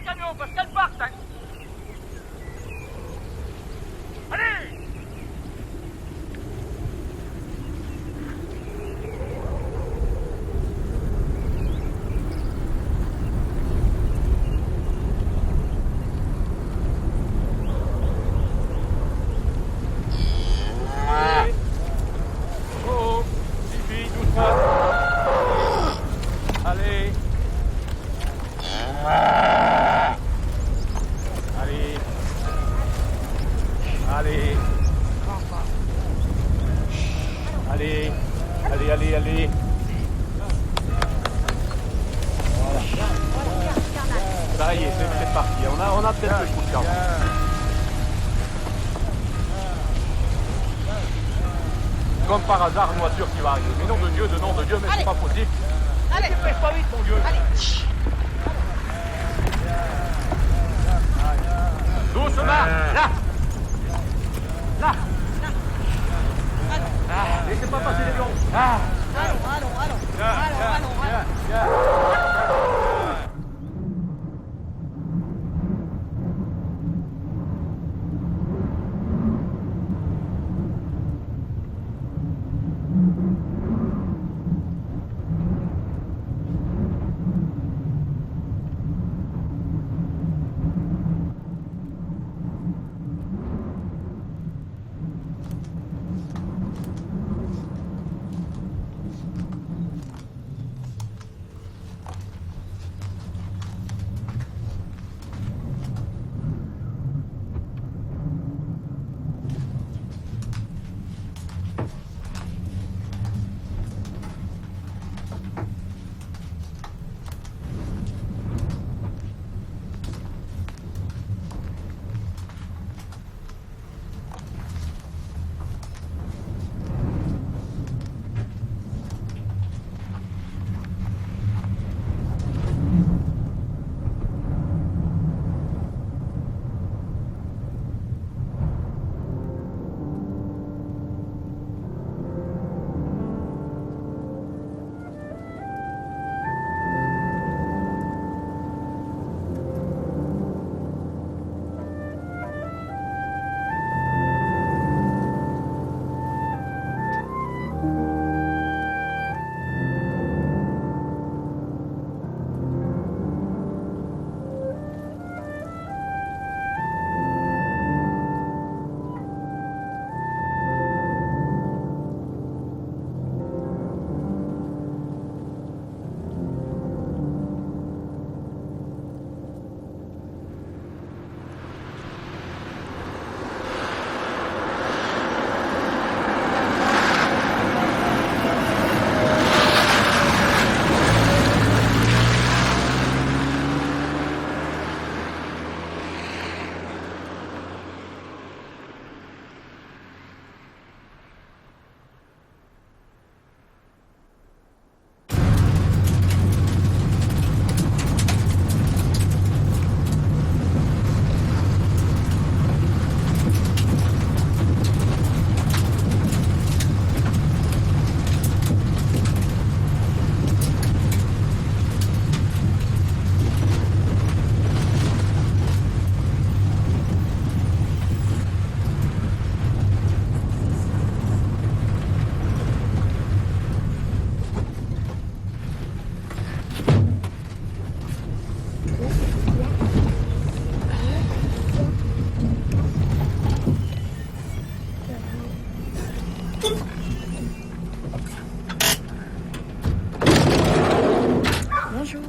leur camion, parce qu'elles partent, hein. Allez! Oh, Fifi, doucement. Allez. Allez. Allez. Allez. Allez, allez, allez. Voilà. Ça y est, c'est parti. On a peut-être le coup de camp. Comme par hasard, une voiture qui va arriver. Mais nom de Dieu, mais c'est pas possible. Allez. Dépêche pas vite, mon Dieu. Allez. Doucement, là. Là. Laissez pas passer les lions. Allons.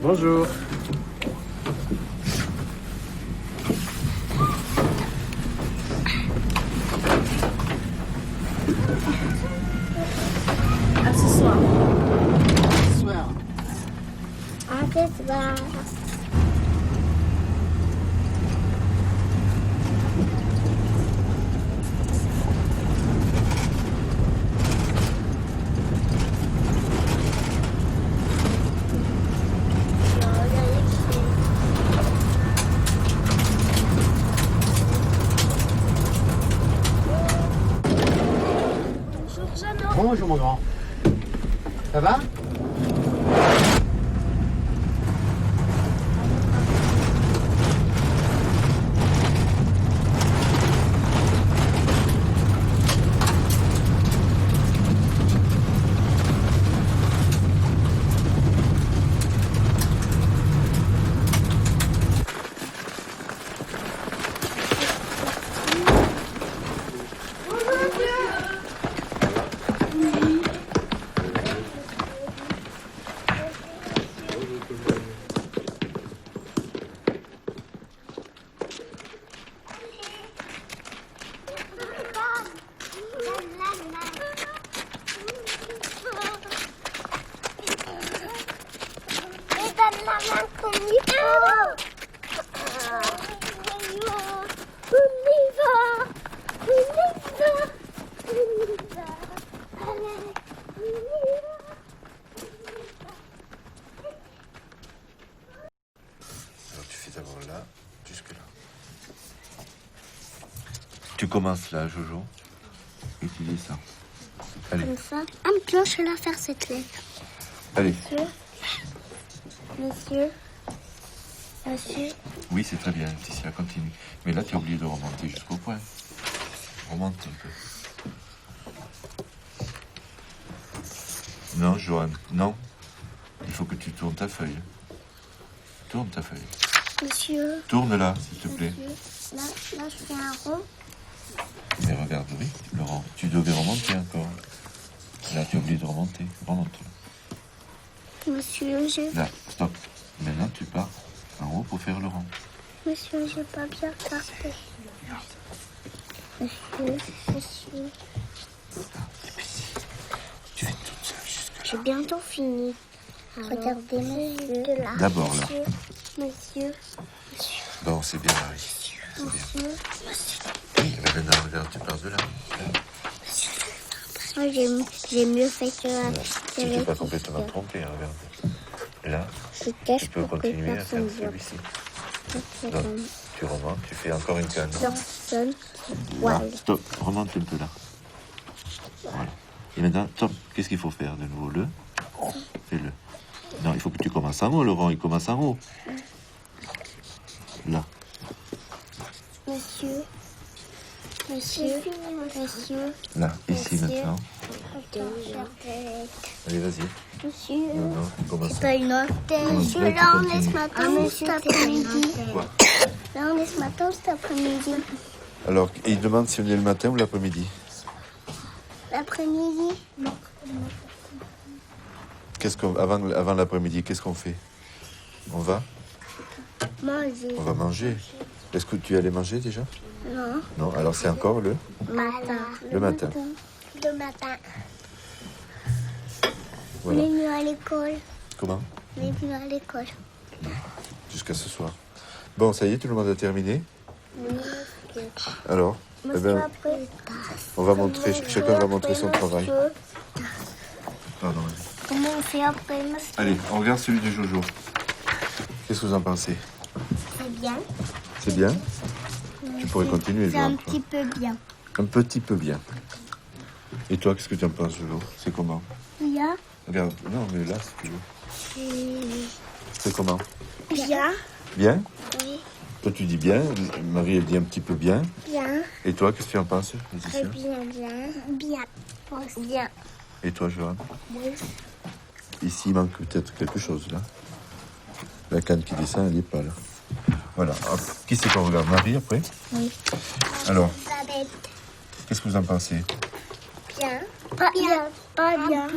Bonjour. À ce soir. Ce soir. À ce soir. Bonjour mon grand. Ça va? commences là, Jojo. Et tu dis ça. Allez, Comme ça. Ah, maintenant, je vais la faire cette lettre. allez. Monsieur. Monsieur. Oui, c'est très bien, Laetitia, continue. Mais là, tu as oublié de remonter jusqu'au point. Remonte un peu. Non, Johan, non. Il faut que tu tournes ta feuille. Tourne ta feuille. Monsieur. Tourne-la, s'il te plaît. Monsieur. Là, je fais un rond. Mais regarde, oui, Laurent, tu devais remonter encore. Là, tu as oublié de remonter. Remonte. Monsieur, Là, stop. Maintenant, tu pars en haut pour faire le rond. Monsieur, j'ai pas bien tapé. Monsieur. Tu fais toute seule jusque J'ai bientôt fini. Regardez, monsieur. D'abord, là. Monsieur. Bon, c'est bien, Marie. C'est bien. Oui, mais maintenant, regarde, tu pars de là. Moi, j'ai mieux fait que la Tu t'es pas complètement trompé, hein, regarde. Là, tu peux continuer à faire celui-ci. Donc, tu remontes, tu fais encore une canne. Personne. Là, Voilà. stop, remonte un peu là. Voilà. Et maintenant, stop, qu'est-ce qu'il faut faire de nouveau? Fais-le. Non, il faut que tu commences en haut, Laurent, il commence en haut. Là. Monsieur. Là, ici Monsieur. maintenant. Allez, vas-y. Monsieur. Non, non, tu commences. Pas une autre. Monsieur, Là, là, tu on est ce continues. matin, cet après-midi. Quoi? Là, on est ce matin, cet après-midi. Alors, il demande si on est le matin ou l'après-midi. L'après-midi. Avant l'après-midi, qu'est-ce qu'on fait? On va manger. Est-ce que tu es allé manger déjà? Non. Non, alors c'est encore le Matin. matin. Le matin. Voilà. On est venu à l'école. Comment? On est venu à l'école. Jusqu'à ce soir. Bon, ça y est, tout le monde a terminé? Oui. Alors, eh ben, on va montrer, chacun va montrer son travail. Pardon, vas-y. Comment on fait après, monsieur? Allez, on regarde celui de Jojo. Qu'est-ce que vous en pensez? C'est bien. C'est bien? Tu pourrais continuer, C'est un Johan. petit peu bien. Un petit peu bien. Et toi, qu'est-ce que tu en penses, Jojo? C'est comment? Bien. Regarde, non, mais là, si tu veux. C'est comment? Bien. Bien? Oui. Toi, tu dis bien. Marie, elle dit un petit peu bien. Bien. Et toi, qu'est-ce que tu en penses, Laetitia? Bien. Bien. Bien. Et toi, Johan? Oui. Ici, il manque peut-être quelque chose, là. La canne qui descend, elle n'est pas là. Voilà. Hop. Qui c'est qu'on regarde? Marie, après? Oui. Alors, Babette. qu'est-ce que vous en pensez? Bien. Pas bien. Pas bien.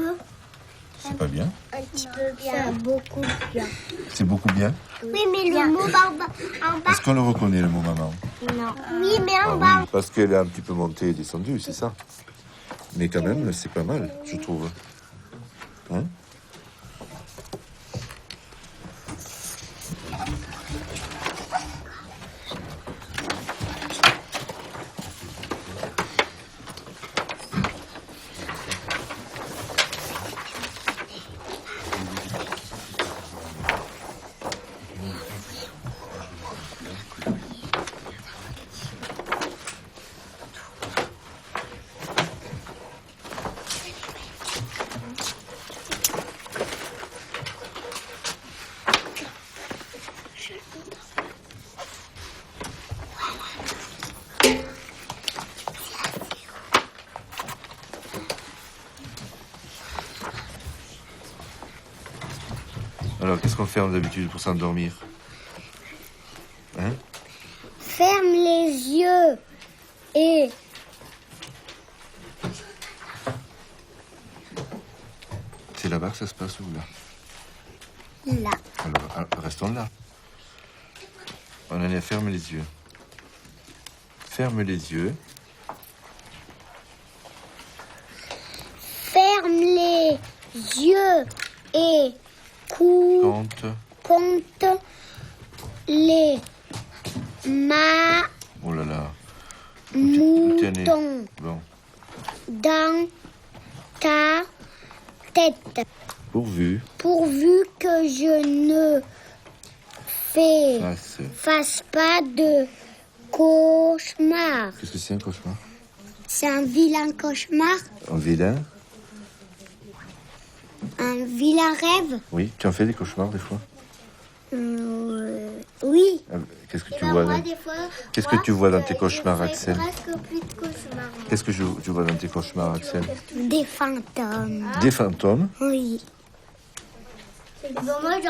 C'est pas bien? Un petit peu bien. Beaucoup bien. C'est beaucoup bien? Oui, mais le mot en bas. Est-ce qu'on le reconnaît, le mot maman? Non. Oui, mais Ah en bas. oui, parce qu'elle est un petit peu montée et descendue, c'est ça. Mais quand même, c'est pas mal, je trouve. Hein? Alors, qu'est-ce qu'on fait d'habitude pour s'endormir? Hein? Ferme les yeux et C'est là-bas que ça se passe ou là? là. Alors, restons là. On en est, ferme les yeux. Ferme les yeux. Ferme les yeux et Compte. compte les Oh là là. Où t'en es? moutons Bon. dans ta tête. Pourvu. Pourvu que je ne fasse pas de cauchemar. Qu'est-ce que c'est un cauchemar? C'est un vilain cauchemar, Un vilain? un vilain rêve. Oui. Tu en fais des cauchemars des fois? Oui. Qu'est-ce que Et tu ben vois moi, dans... des fois, Qu'est-ce que tu vois dans tes cauchemars, je fais Axel? presque plus de cauchemars. Qu'est-ce que tu vois dans tes cauchemars, Axel? Des fantômes. Des fantômes? Oui. Bon, moi,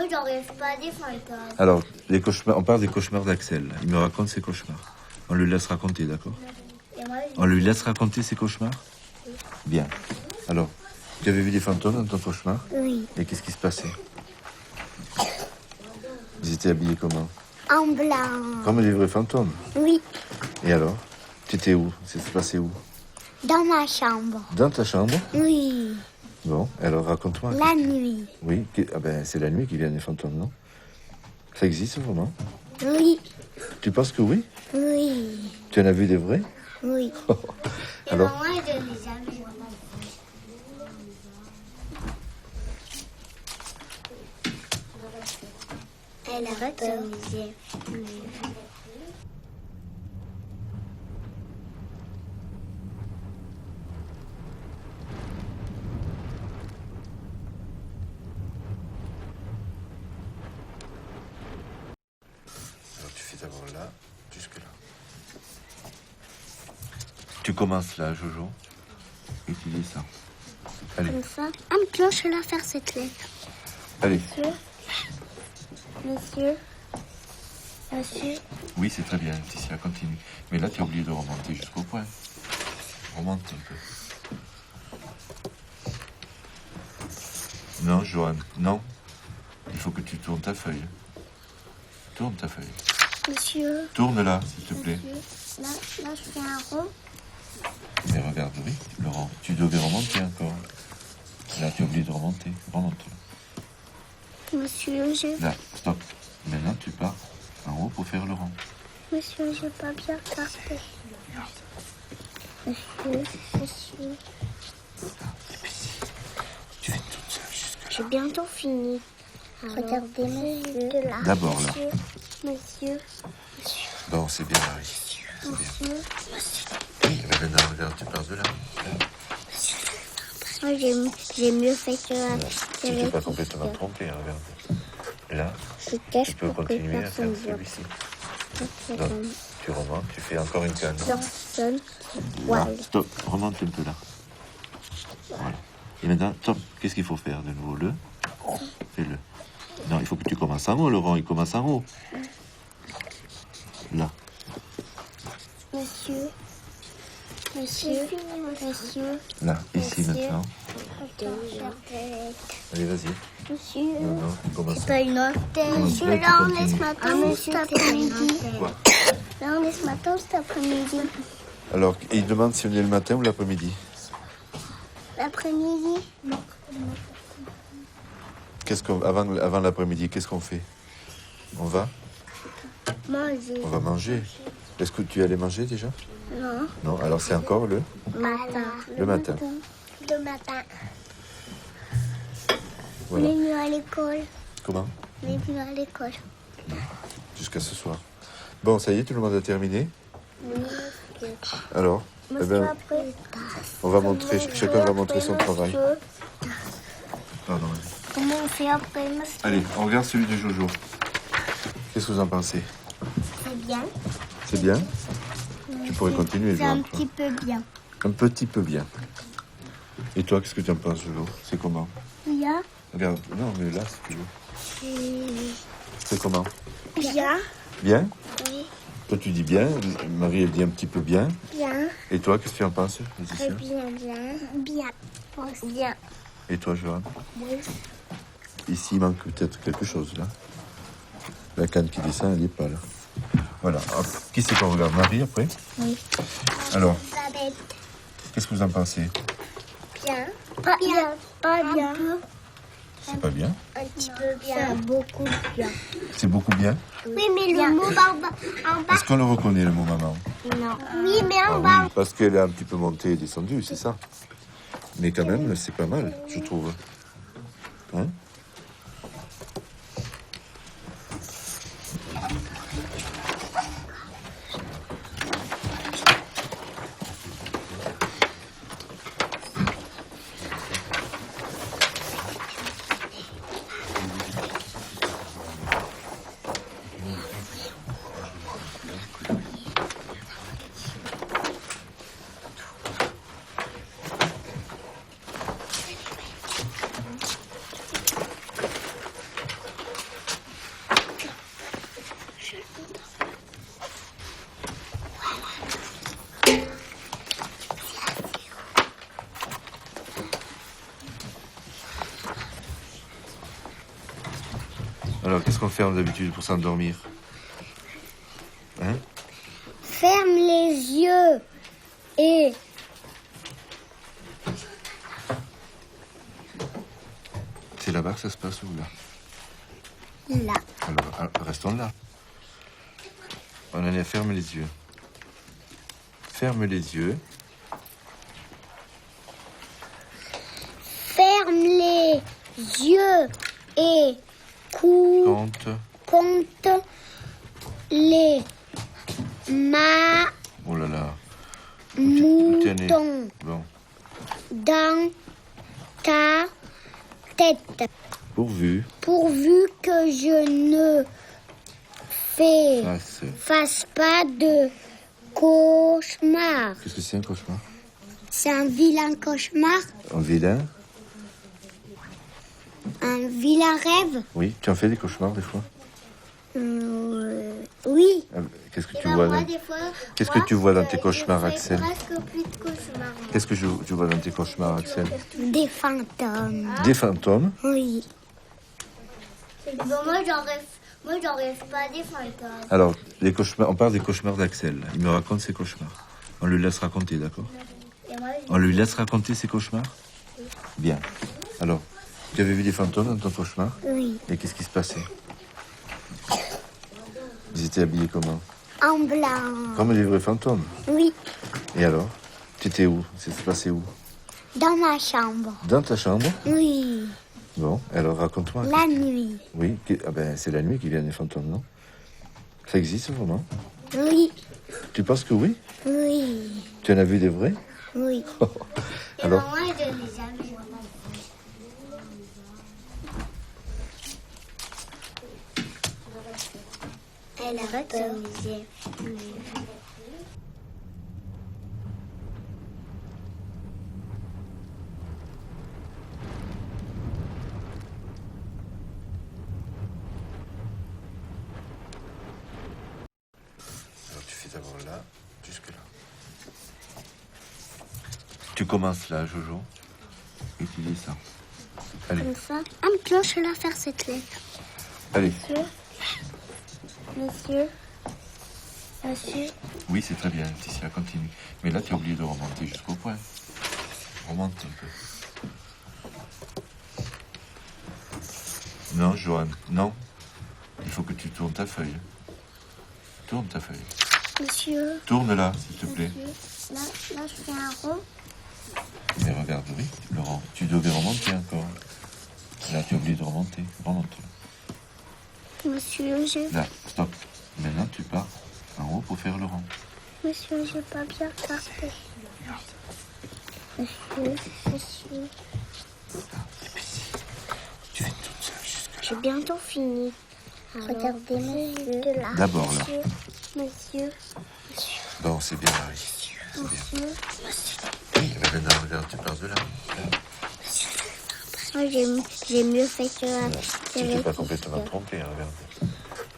j'en rêve pas des fantômes. Alors, les cauchemars, on parle des cauchemars d'Axel. Il me raconte ses cauchemars. On le laisse raconter, d'accord? Et moi, On lui laisse raconter ses cauchemars? Bien. Alors, tu avais vu des fantômes dans ton cauchemar? oui. Et qu'est-ce qui se passait? Ils étaient habillés comment? En blanc. Comme les vrais fantômes. Oui. Et alors? Tu étais où? Ça s'est passé où? Dans ma chambre. Dans ta chambre? Oui. Bon, alors raconte-moi. La nuit. Oui, ah ben, c'est la nuit qui viennent les fantômes, non? Ça existe vraiment? Oui. Tu penses que oui? Oui. Tu en as vu des vrais? Oui. Alors, moi, je l'ai jamais vu. Elle a peur. alors tu fais d'abord là, jusque là. Tu commences là, Jojo, et tu dis ça. Allez, Comme ça. Ah, maintenant, je vais la faire cette lettre. allez. Monsieur. Monsieur. Oui, c'est très bien, Laetitia, continue. Mais là, tu as oublié de remonter jusqu'au point. Remonte un peu. Non, Johan, non. Il faut que tu tournes ta feuille. Tourne ta feuille. Monsieur. Tourne-la, s'il te plaît. Là, je fais un rond. Mais regarde, oui, Laurent, tu devais remonter encore. Là, tu as oublié de remonter. Remonte. Monsieur, Là, stop. Maintenant, tu pars en haut pour faire le rond. Monsieur, j'ai pas bien tapé. Monsieur. Tu fais toute seule jusque là. J'ai bientôt fini. Regardez, monsieur. D'abord, là. Monsieur. Bon, c'est bien, Marie. C'est bien. Oui, mais maintenant, regarde, tu pars de là. Moi, j'ai mieux fait que la Tu t'es pas complètement trompé, hein, regarde. Là, tu peux continuer à faire celui-ci. Donc, tu remontes, tu fais encore une canne. Personne. Là, stop, remonte un peu là. Voilà. Et maintenant, stop, qu'est-ce qu'il faut faire de nouveau? Fais-le. Non, il faut que tu commences en haut, Laurent, il commence en haut. Là. Monsieur. Monsieur. Là, ici Monsieur. maintenant. Allez, vas-y. Monsieur. Non, non, tu commences. Pas une autre. Monsieur, là, là, on continue. est ce matin ou cet après-midi? Quoi? Là, on est ce matin ou cet après-midi? Alors, il demande si on est le matin ou l'après-midi. L'après-midi? Avant l'après-midi, qu'est-ce qu'on fait? On va manger. Est-ce que tu allais manger déjà? Non. Non, alors c'est encore le Matin. matin. Le matin. On Voilà. est venu à l'école. Comment? On est venu à l'école. Jusqu'à ce soir. Bon, ça y est, tout le monde a terminé? Oui. Alors, eh ben, on va montrer, chacun va montrer son travail. Pardon. Comment on fait après, monsieur? Allez, on regarde celui de Jojo. Qu'est-ce que vous en pensez? C'est bien. C'est bien? Tu pourrais continuer, C'est un Johan, toi. petit peu bien. Un petit peu bien. Et toi, qu'est-ce que tu en penses, Jojo? C'est comment? Bien. Regarde, non, mais là, si tu veux. C'est comment? Bien. Bien? Oui. Toi, tu dis bien. Marie, elle dit un petit peu bien. Bien. Et toi, qu'est-ce que tu en penses, Laetitia? Bien. Bien. Bien. Et toi, Johan? Oui. Ici, il manque peut-être quelque chose, là. La canne qui descend, elle n'est pas là. Voilà. Hop. Qui c'est qu'on regarde? Marie, après? Oui. Alors, Babette. qu'est-ce que vous en pensez? Bien. Pas bien. Pas bien. C'est pas bien? Un petit peu bien. Beaucoup bien. C'est beaucoup bien? Oui, mais le mot en bas. Est-ce qu'on le reconnaît, le mot maman? Non. Oui, mais en Ah bas. oui, parce qu'elle est un petit peu montée et descendue, c'est ça. Mais quand même, c'est pas mal, je trouve. Hein? Alors, qu'est-ce qu'on fait d'habitude pour s'endormir? Hein? Ferme les yeux et C'est là-bas que ça se passe ou là? là. Alors, restons là. On allait ferme les yeux. Ferme les yeux. Ferme les yeux et Compte. compte les Oh là là. Où t'es né? moutons Bon. dans ta tête. Pourvu. Pourvu que je ne fasse pas de cauchemar. Qu'est-ce que c'est un cauchemar? C'est un vilain cauchemar, Un vilain? un vilain rêve. Oui. Tu en fais des cauchemars des fois? Oui. Qu'est-ce que Eh tu ben, vois moi, dans... des fois, Qu'est-ce que tu vois dans tes cauchemars, je fais Axel? presque plus de cauchemars. Qu'est-ce que tu vois dans tes cauchemars, Axel? Des fantômes. Des fantômes? Oui. Moi, j'en rêve pas des fantômes. Alors, les cauchemars, on parle des cauchemars d'Axel. Il me raconte ses cauchemars. On lui laisse raconter, d'accord? Et moi, On lui laisse raconter ses cauchemars? Bien. Alors, tu avais vu des fantômes dans ton cauchemar? oui. Et qu'est-ce qui se passait? Ils étaient habillés comment? En blanc. Comme des vrais fantômes. Oui. Et alors? Tu étais où? Ça s'est passé où? Dans ma chambre. Dans ta chambre? Oui. Bon, alors raconte-moi. La nuit. Oui, ah ben, c'est la nuit qui viennent les fantômes, non? Ça existe vraiment? Oui. Tu penses que oui? Oui. Tu en as vu des vrais? Oui. Alors, Moi, je l'ai jamais vu. Elle a peur. alors tu fais d'abord là, jusque là. Tu commences là, Jojo, et tu dis ça. Allez, Comme ça. Ah, maintenant, je vais la faire cette lettre. allez. Monsieur. Oui, c'est très bien, Laetitia, continue. Mais là, tu as oublié de remonter jusqu'au point. Remonte un peu. Non, Johan, non. Il faut que tu tournes ta feuille. Tourne ta feuille. Monsieur. Tourne-la, s'il te plaît. Là, je fais un rond. Mais regarde, oui, Laurent, tu devais remonter encore. Là, tu as oublié de remonter. Remonte. Monsieur, Là, stop. Maintenant, tu pars en haut pour faire le rond. Monsieur, j'ai pas bien regardé. Monsieur. Tu fais toute seule jusque là. J'ai bientôt fini. Regardez, monsieur. D'abord, là. Monsieur. Bon, c'est bien, Marie. C'est bien. Oui, mais maintenant, regarde, tu pars de là. Moi, j'ai mieux fait que Là. Tu t'es pas complètement trompé, hein, regarde.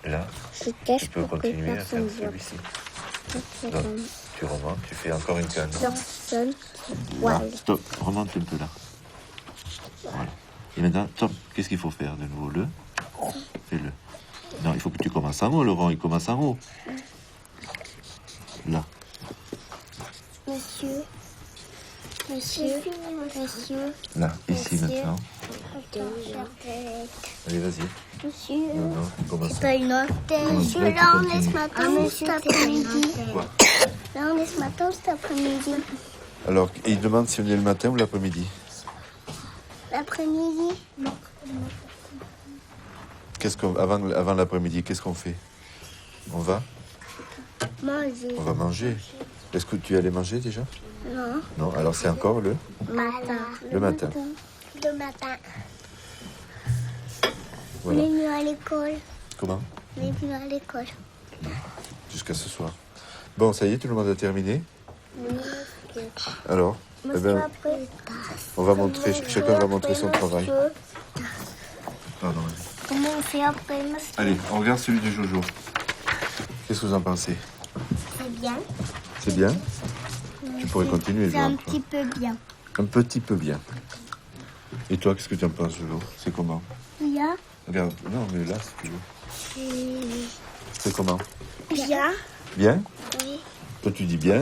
Là, Je cache tu peux pour que continuer à faire personne voit. celui-ci. Donc, tu remontes, tu fais encore une canne. Personne. Là, Voilà. stop, remonte un peu là. Voilà. Et maintenant, stop, qu'est-ce qu'il faut faire de nouveau? Fais-le. Non, il faut que tu commences en haut, Laurent, il commence en haut. Là. Monsieur. Là, ici maintenant. Allez, vas-y. Monsieur. Non, non, tu commences. Pas une autre. Monsieur, Là, tu on est continues. ce matin ou cet après-midi. Quoi? Là, on est ce matin ou cet après-midi. Alors, il demande si on est le matin ou l'après-midi. L'après-midi. Avant l'après-midi, qu'est-ce qu'on fait? On va manger. Est-ce que tu allais manger déjà? Non. Non, alors c'est encore le Matin. matin. Le matin. On Voilà. est venu à l'école. Comment? On est venu à l'école. Jusqu'à ce soir. Bon, ça y est, tout le monde a terminé? Oui. Alors, eh ben, Après, on va montrer, chacun va montrer son travail. monsieur. Pardon, vas-y. Comment on fait après, monsieur? Allez, on regarde celui de Jojo. Qu'est-ce que vous en pensez? C'est bien. C'est bien? Tu pourrais continuer, C'est un Johan, toi. petit peu bien. Un petit peu bien. Et toi, qu'est-ce que tu en penses, Jojo? C'est comment? Bien. Regarde, non, mais là, si tu veux. C'est comment? Bien. Bien? Oui. Toi, tu dis bien.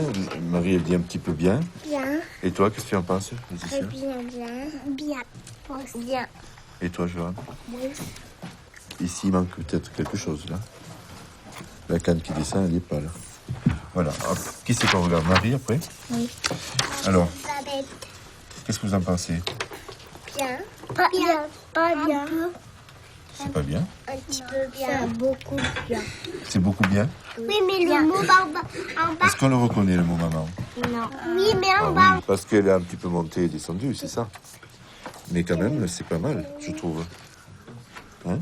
Marie, elle dit un petit peu bien. Bien. Et toi, qu'est-ce que tu en penses, Laetitia? Bien. Bien. Bien. Et toi, Johan? Oui. Ici, il manque peut-être quelque chose, là. La canne qui descend, elle n'est pas là. Voilà. Hop. Qui c'est qu'on regarde? Marie, après? Oui. Alors, Elisabeth. qu'est-ce que vous en pensez? Bien. Pas bien. Pas bien. C'est pas bien? Un petit peu bien. Beaucoup bien. C'est beaucoup bien? Oui, mais le mot en bas. Est-ce qu'on le reconnaît, le mot maman? Non. Oui, mais Ah en bas. oui, parce qu'elle est un petit peu montée et descendue, c'est ça. Mais quand même, c'est pas mal, je trouve. Hein?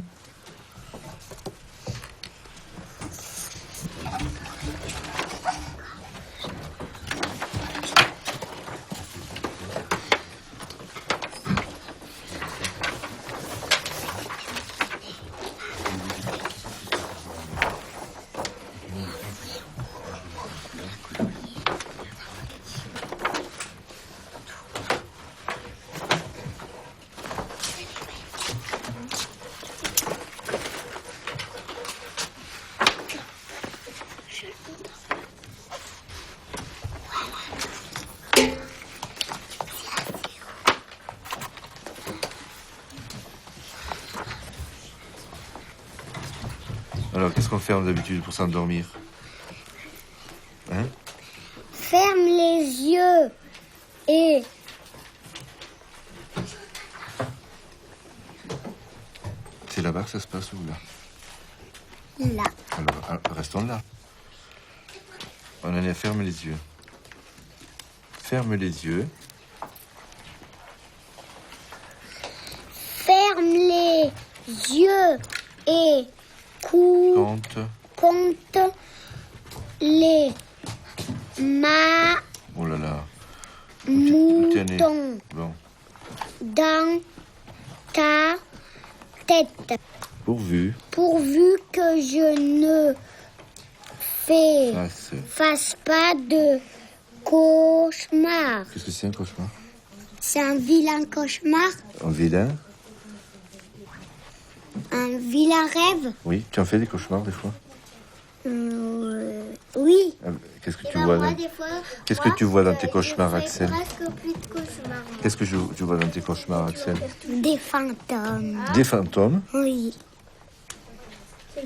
Alors, qu'est-ce qu'on fait d'habitude pour s'endormir? Hein? Ferme les yeux et C'est là-bas que ça se passe ou là? là. Alors, restons là. On en est, ferme les yeux. Ferme les yeux. Ferme les yeux et Compte. compte les Oh là là. Où t'es né? moutons Bon. dans ta tête. Pourvu. Pourvu que je ne fasse pas de cauchemar. Qu'est-ce que c'est un cauchemar? C'est un vilain cauchemar, Un vilain? un vilain rêve. Oui. Tu en fais des cauchemars des fois? Oui. Qu'est-ce que tu vois dans... Qu'est-ce que tu vois dans tes cauchemars, Axel? Presque plus de cauchemars. Qu'est-ce que tu vois dans tes cauchemars, Axel? Des fantômes. Des fantômes? Oui.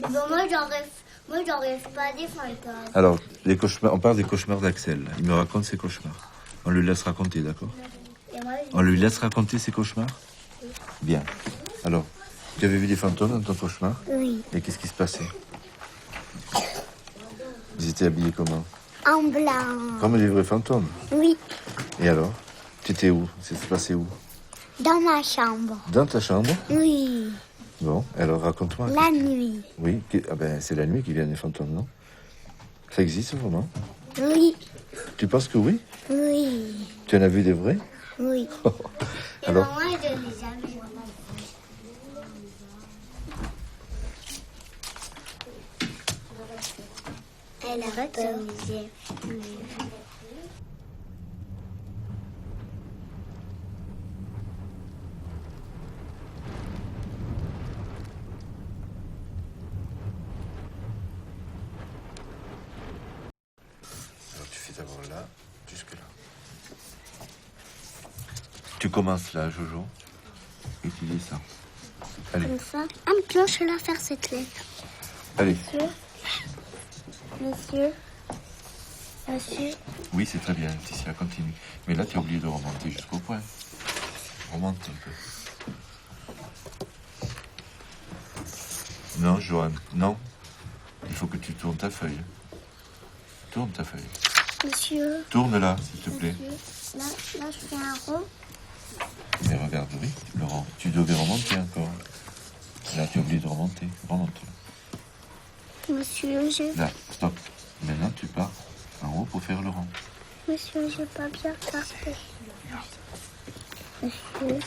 Moi, j'en rêve pas des fantômes. Alors, les cauchemars, on parle des cauchemars d'Axel. Il me raconte ses cauchemars. On le laisse raconter, d'accord? On lui laisse raconter ses cauchemars? Bien. Alors, tu avais vu des fantômes dans ton cauchemar? Oui. Et qu'est-ce qui se passait? Ils étaient habillés comment? En blanc. Comme les vrais fantômes. Oui. Et alors? Tu étais où? Ça s'est passé où? Dans ma chambre. Dans ta chambre? Oui. Bon, alors raconte-moi. La nuit. Oui, ah ben, c'est la nuit qui viennent les fantômes, non? Ça existe vraiment? Oui. Tu penses que oui? Oui. Tu en as vu des vrais? Oui. Alors? Moi, je l'ai jamais vu. Elle a peur. Alors tu fais d'abord là, jusque là. Tu commences là, Jojo, et tu dis ça. Allez, Comme ça. Ah, maintenant, je vais la faire cette lettre. allez. Monsieur. Monsieur. Oui, c'est très bien, Laetitia, continue. Mais là, tu as oublié de remonter jusqu'au point. Remonte un peu. Non, Johan, non. Il faut que tu tournes ta feuille. Tourne ta feuille. Monsieur. Tourne-la, s'il te plaît. Là, je fais un rond. Mais regarde, oui, Laurent, tu devais remonter encore. Là, tu as oublié de remonter. Remonte. Monsieur, Là, stop. Maintenant, tu pars en haut pour faire le rond. Monsieur, j'ai pas bien regardé. Monsieur.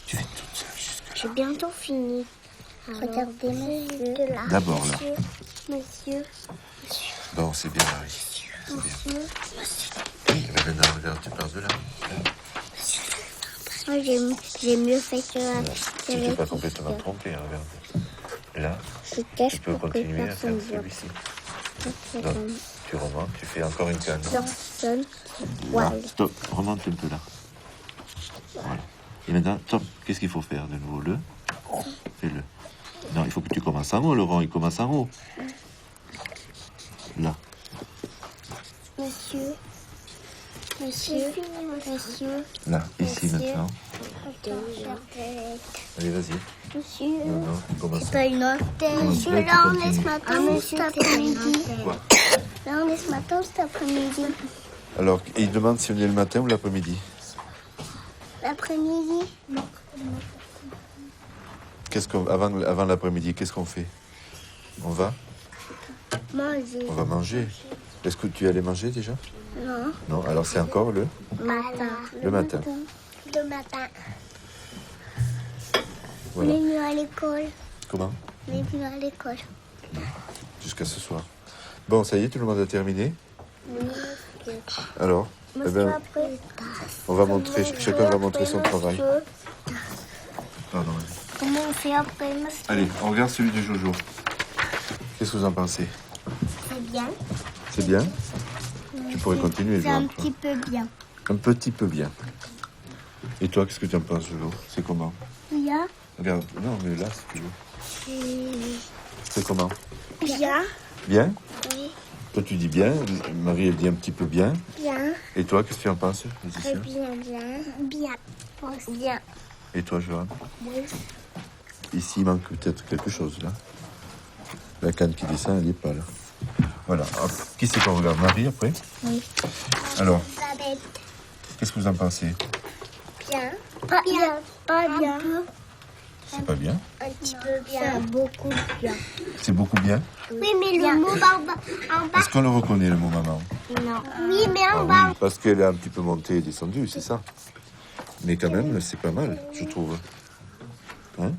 Tu fais toute seule jusque là. J'ai bientôt fini. Regardez, monsieur. D'abord, là. Monsieur. Bon, c'est bien, Marie. C'est bien. Oui, mais maintenant, regarde, tu pars de là. Là. Moi, j'ai mieux fait que Tu n'es pas complètement trompé, hein, regarde. Là, Je cache tu peux pour que continuer à faire personne voit. celui-ci. Donc, tu remontes, tu fais encore une canne. Personne Là, voit. stop, remonte un peu là. Voilà. Et maintenant, stop, qu'est-ce qu'il faut faire de nouveau? Fais-le. Non, il faut que tu commences en haut, Laurent, il commence en haut. Là. Monsieur. Là, ici Monsieur. maintenant. Allez, vas-y. Monsieur. Non, non, tu commences. T'as une autre. Monsieur, Là, là, on tu est ce continues. matin ou cet après-midi? Quoi? Là, on est ce matin ou cet après-midi? Alors, il demande si on est le matin ou l'après-midi. L'après-midi? Avant l'après-midi, qu'est-ce qu'on fait? On va manger. Est-ce que tu allais manger déjà? Non. Non, alors c'est encore le Matin. matin. Le matin. Voilà. On est venu à l'école. Comment? On est venu à l'école. Jusqu'à ce soir. Bon, ça y est, tout le monde a terminé? Oui. Alors, eh ben, Après, on va montrer, chacun va montrer son travail. Pardon, vas-y. comment on fait après, monsieur? Allez, on regarde celui de Jojo. Qu'est-ce que vous en pensez? C'est bien. C'est bien? Tu pourrais continuer, C'est un Joël, toi. petit peu bien. Un petit peu bien. Et toi, qu'est-ce que tu en penses, Jojo? C'est comment? Bien. Regarde, non, mais là, si tu veux. C'est comment? Bien. Bien? Oui. Toi, tu dis bien. Marie, elle dit un petit peu bien. Bien. Et toi, qu'est-ce que tu en penses? Laetitia? Bien. Bien. Bien. Et toi, Johan? Oui. Ici, il manque peut-être quelque chose, là. La canne qui descend, elle n'est pas là. Voilà. Hop. Qui c'est qu'on regarde? Marie, après? Oui. Alors, Elisabeth. qu'est-ce que vous en pensez? Bien. Pas bien. Pas bien. C'est pas bien? Un petit peu bien. C'est beaucoup bien. C'est beaucoup bien? Oui, mais le mot en bas. Est-ce qu'on le reconnaît, le mot maman? Non. Oui, mais Ah en bas. oui, parce qu'elle est un petit peu montée et descendue, c'est ça. Mais quand même, c'est pas mal, je trouve. Hein?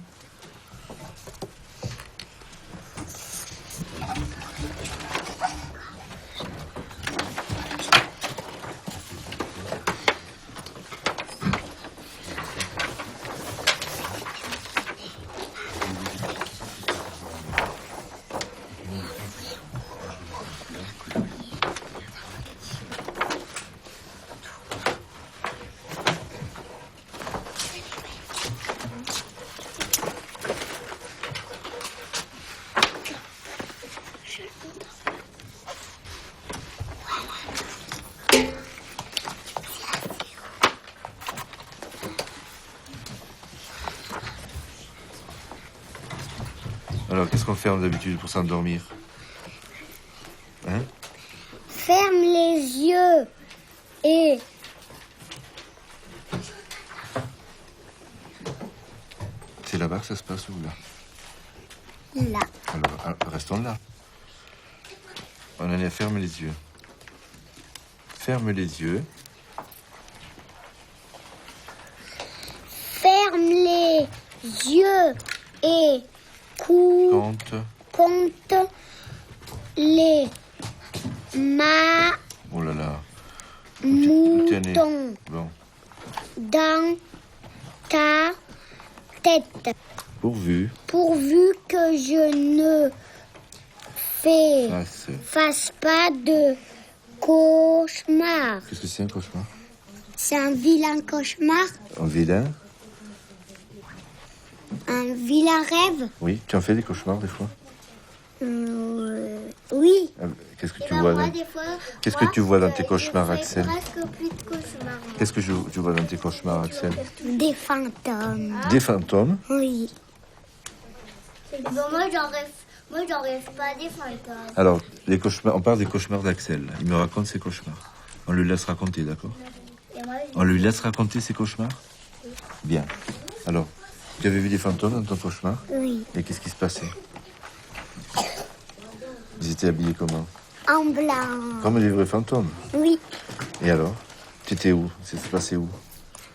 Alors, qu'est-ce qu'on fait d'habitude pour s'endormir? Hein? Ferme les yeux et C'est là-bas que ça se passe ou là? là. Alors, restons là. On en est, ferme les yeux. Ferme les yeux. Ferme les yeux et Compte. compte les Oh là là. Où t'es né? moutons Bon. dans ta tête. Pourvu. Pourvu que je ne Passe. fasse pas de cauchemar. Qu'est-ce que c'est un cauchemar? C'est un vilain cauchemar, Un vilain? un vilain rêve. Oui. Tu en fais des cauchemars des fois? Oui. Qu'est-ce que tu vois dans... Qu'est-ce que tu vois dans tes cauchemars, Axel? Presque plus de cauchemars. Qu'est-ce que tu vois dans tes cauchemars, Axel? Des fantômes. Des fantômes? Oui. Bon, moi, j'en rêve pas des fantômes. Alors, les cauchemars, on parle des cauchemars d'Axel. Il me raconte ses cauchemars. On le laisse raconter, d'accord? Et moi, On lui laisse raconter ses cauchemars? Bien. Alors, tu avais vu des fantômes dans ton cauchemar? oui. Et qu'est-ce qui se passait? Ils étaient habillés comment? En blanc. Comme des vrais fantômes. Oui. Et alors? Tu étais où? Ça s'est passé où?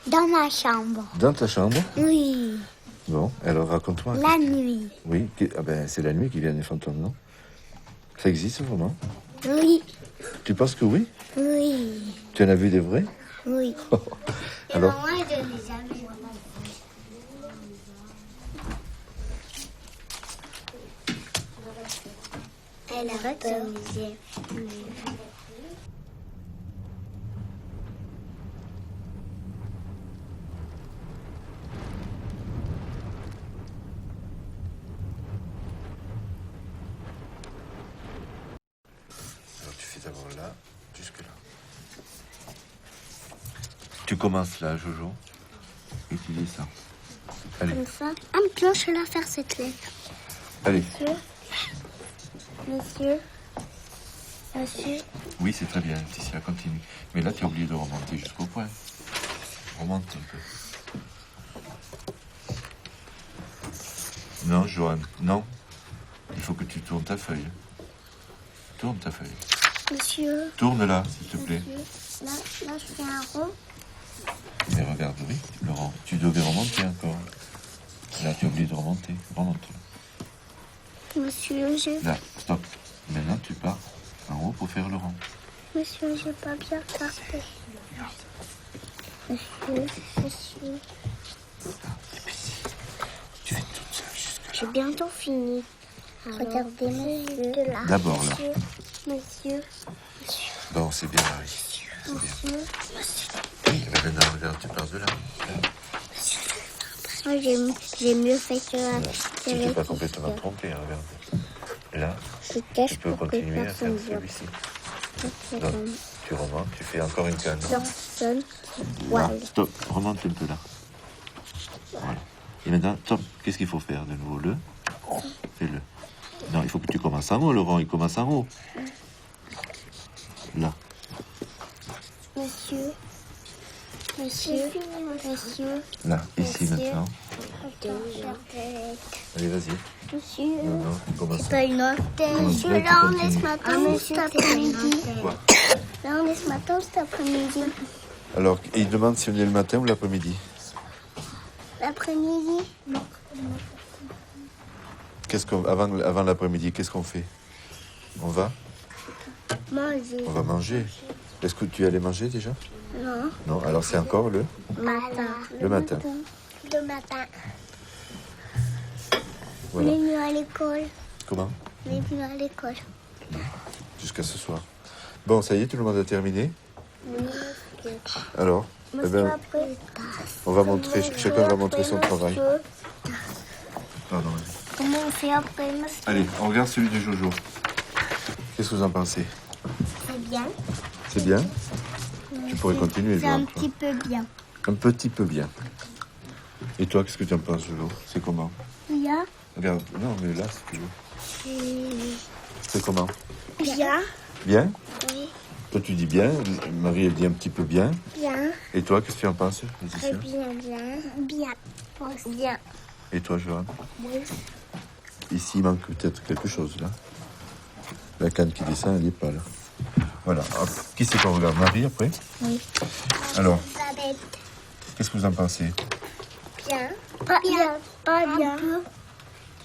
Dans ma chambre. Dans ta chambre? Oui. Bon, alors raconte-moi. La nuit. Oui, ah ben, c'est la nuit qui viennent les fantômes, non? Ça existe vraiment? Oui. Tu penses que oui? Oui. Tu en as vu des vrais? Oui. Alors, Et maman, je l'ai jamais vu. Elle a pas s'amuser. Alors tu fais d'abord là, jusque là. Tu commences là, Jojo, et tu dis ça. Allez, Comme ça. Ah, maintenant, je vais la faire cette lettre. allez. Monsieur. Monsieur. Oui, c'est très bien, Laetitia, continue. Mais là, tu as oublié de remonter jusqu'au point. Remonte un peu. Non, Johan, non. Il faut que tu tournes ta feuille. Tourne ta feuille. Monsieur. Tourne-la, s'il te plaît. Monsieur. Là, je fais un rond. Mais regarde, oui, Laurent, tu devais remonter encore. Là, tu as oublié de remonter. Remonte. Monsieur, Là, stop. Maintenant, tu pars en haut pour faire le rond. Monsieur, j'ai pas bien parfait. Monsieur. Tu fais toute seule jusque là. J'ai bientôt fini. Regardez, monsieur. D'abord, là. Monsieur. Bon, c'est bien, Marie. C'est bien. Oui, mais maintenant, regarde, tu pars de là. Là. Moi, j'ai mieux fait que Là. Tu t'es pas complètement trompé, hein, regarde. Là, Je cache tu peux pour que continuer à faire personne voit. celui-ci. Donc, tu remontes, tu fais encore une canne. Personne Là, voit. stop, remonte un peu là. Voilà. Et maintenant, stop, qu'est-ce qu'il faut faire de nouveau? Le fais-le. Non, il faut que tu commences en haut, Laurent, il commence en haut. Là. Monsieur. Là, ici Monsieur. maintenant. Allez, vas-y. Monsieur. Non, non, tu commences. Pas une autre. Monsieur, Là, là, on tu est ce continues. matin, cet après-midi. Quoi? Là, on est ce matin, cet après-midi. Alors, il demande si on est le matin ou l'après-midi. L'après-midi. Avant l'après-midi, qu'est-ce qu'on fait? On va manger. Est-ce que tu allais manger déjà? Non. Non, alors c'est encore le Matin. matin. Le matin. Voilà. On est venu à l'école. Comment? On est venu à l'école. Jusqu'à ce soir. Bon, ça y est, tout le monde a terminé? Oui. Alors, eh ben, Après, on va montrer, chacun va montrer son travail. Pardon. comment on fait après, monsieur? Allez, on regarde celui de Jojo. Qu'est-ce que vous en pensez? C'est bien. C'est bien? Tu pourrais continuer, C'est un Johan. petit peu bien. Un petit peu bien. Et toi, qu'est-ce que tu en penses, Jojo? C'est comment? Bien. Regarde, non, mais là, si tu veux. C'est comment? Bien. Bien? Oui. Toi, tu dis bien. Marie, elle dit un petit peu bien. Bien. Et toi, qu'est-ce que tu en penses, Laetitia? Bien. Bien. Bien. Et toi, Johan? Oui. Ici, il manque peut-être quelque chose, là. La canne qui descend, elle n'y est pas, là. Voilà. Hop. Qui c'est qu'on regarde? Marie, après? Oui. Alors, Elisabeth. qu'est-ce que vous en pensez? Bien. Pas bien. Pas bien.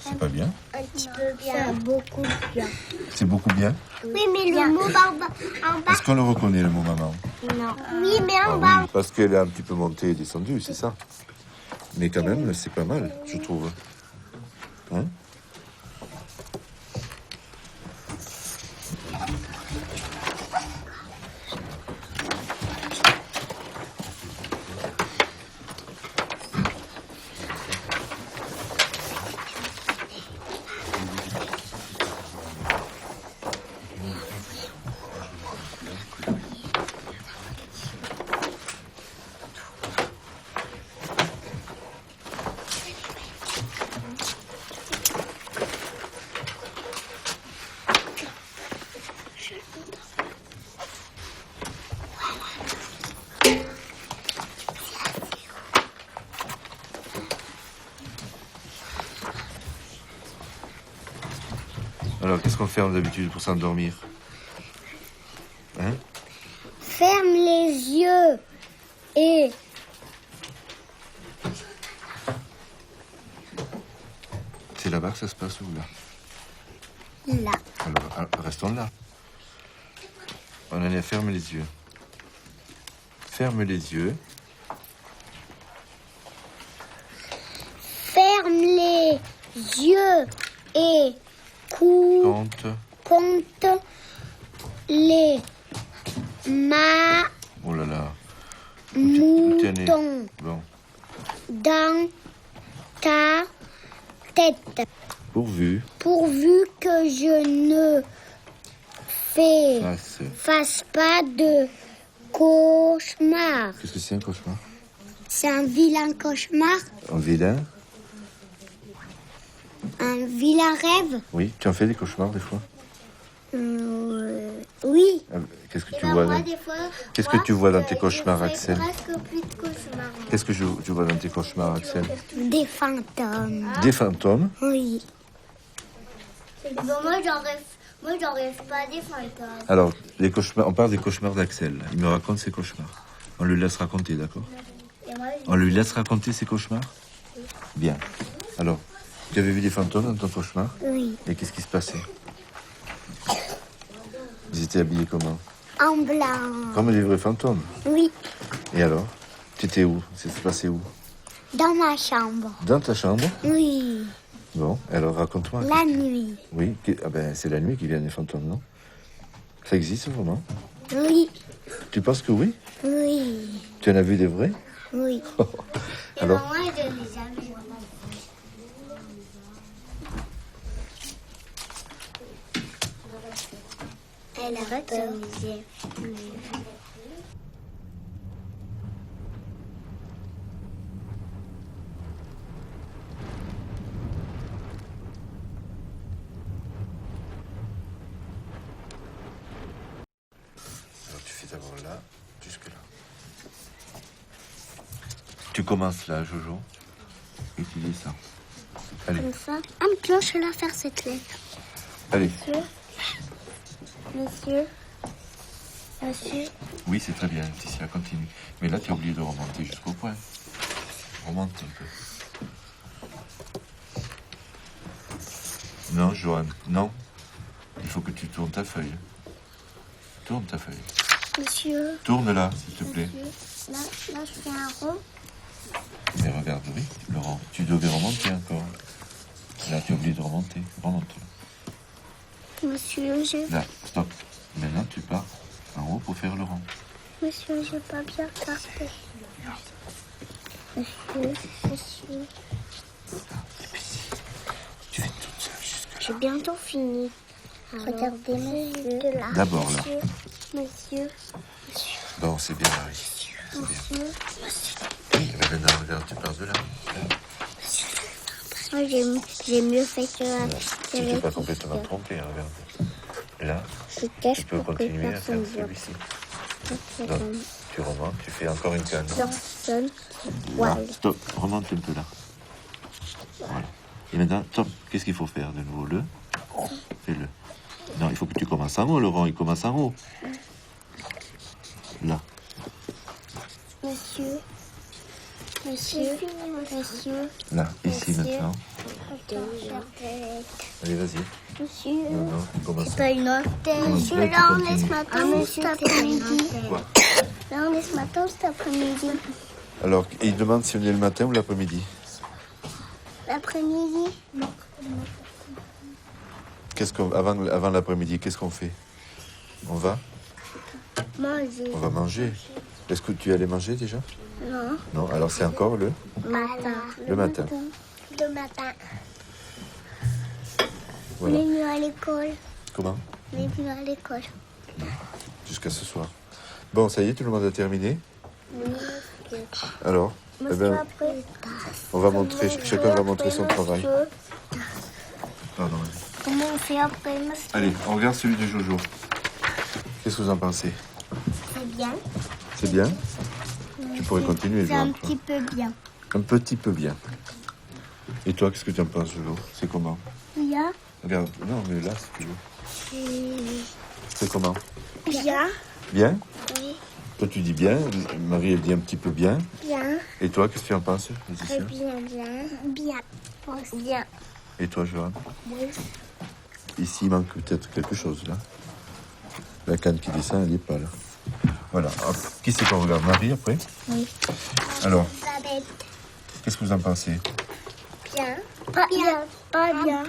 C'est pas bien? Un petit peu bien. C'est beaucoup bien. C'est beaucoup bien? Oui, mais le mot en bas. Est-ce qu'on le reconnaît, le mot maman? Non. Oui, mais Ah en bas. oui, parce qu'elle est un petit peu montée et descendue, c'est ça. Mais quand même, c'est pas mal, je trouve. Hein? Alors, qu'est-ce qu'on fait d'habitude pour s'endormir? Hein? Ferme les yeux et C'est là-bas que ça se passe ou là? là. Alors, restons là. On en est, ferme les yeux. Ferme les yeux. Ferme les yeux et cours. Compte compte les Oh là là. moutons Bon. dans ta tête. Pourvu. Pourvu que je ne fasse pas de cauchemar. Qu'est-ce que c'est un cauchemar? C'est un vilain cauchemar, Un vilain? un vilain rêve. Oui. Tu en fais des cauchemars des fois? Oui. Qu'est-ce que tu vois dans... Qu'est-ce que tu vois dans tes cauchemars, Axel? Presque plus de cauchemars. Qu'est-ce que tu vois dans tes cauchemars, Axel? Des fantômes. Des fantômes? Oui. Bon, moi, j'en rêve pas des fantômes. Alors, les cauchemars, on parle des cauchemars d'Axel. Il me raconte ses cauchemars. On lui laisse raconter, d'accord? On lui laisse raconter ses cauchemars? Bien. Alors, tu avais vu des fantômes dans ton cauchemar? Oui. Et qu'est-ce qui se passait? Ils étaient habillés comment? En blanc. Comme les vrais fantômes. Oui. Et alors? Tu étais où? Ça s'est passé où? Dans ma chambre. Dans ta chambre? Oui. Bon, alors raconte-moi. La nuit. Oui, ah ben, c'est la nuit qui viennent les fantômes, non? Ça existe vraiment? Oui. Tu penses que oui? Oui. Tu en as vu des vrais? Oui. Alors? Moi, je n'ai jamais. Elle a peur. Alors tu fais d'abord là, jusque là. Tu commences là, Jojo, et tu dis ça. Allez, Comme ça. Un cloche là faire cette lettre. allez. Monsieur. Oui, c'est très bien, Laetitia, continue. Mais là, tu as oublié de remonter jusqu'au point. Remonte un peu. Non, Johan, non. Il faut que tu tournes ta feuille. Tourne ta feuille. Monsieur. Tourne-la, s'il te plaît. Là, je fais un rond. Mais regarde, oui, Laurent, tu devais remonter encore. Là, tu as oublié de remonter. Remonte. Monsieur, Là, stop. Maintenant, tu pars en haut pour faire le rond. Monsieur, j'ai pas bien tapé. Monsieur. Tu fais toute seule jusque là. J'ai bientôt fini. Regardez, monsieur. D'abord là. Monsieur. Bon, c'est bien, Marie. C'est bien. Oui, mais maintenant, regarde, tu pars de là. Moi, j'ai mieux fait que la Tu t'es pas complètement trompé, hein, regarde. Là, tu peux continuer à faire celui-ci. Donc, tu remontes, tu fais encore une canne. Personne. Là, stop, remonte un peu là. Voilà. Et maintenant, stop, qu'est-ce qu'il faut faire de nouveau? Fais-le. Non, il faut que tu commences en haut, Laurent, il commence en haut. Là. Monsieur. Là, ici maintenant. Allez, vas-y. Monsieur. Non, non, tu commences. Pas une autre. Monsieur, Là, là, on tu est ce continues. matin ou cet après-midi? Quoi? Là, on est ce matin ou cet après-midi? Alors, il demande si on est le matin ou l'après-midi. L'après-midi? Avant l'après-midi, qu'est-ce qu'on fait? On va manger. Est-ce que tu es allé manger déjà? Non. Non, alors c'est encore le Matin. matin. Le matin. Voilà. On est venu à l'école. Comment? On est venu à l'école. Jusqu'à ce soir. Bon, ça y est, tout le monde a terminé? Oui. Alors, eh ben, on va montrer, chacun va montrer son travail. Pardon, vas-y. Comment on fait après, monsieur? Allez, on regarde celui de Jojo. Qu'est-ce que vous en pensez? C'est bien. C'est bien? Tu pourrais continuer, C'est un Johan. petit peu bien. Un petit peu bien. Et toi, qu'est-ce que tu en penses, Jojo? C'est comment? Bien. Regarde, non, mais là, si tu veux. C'est comment? Bien. Bien? Oui. Toi, tu dis bien. Marie, elle dit un petit peu bien. Bien. Et toi, qu'est-ce que tu en penses, Laetitia? Bien. Bien. Bien. Et toi, Johan? Oui. Ici, il manque peut-être quelque chose, là. La canne qui descend, elle n'est pas là. Voilà. Hop. Qui c'est qu'on regarde? Marie, après? Oui. Alors, Pas bête. qu'est-ce que vous en pensez? Bien. Pas bien. Pas bien.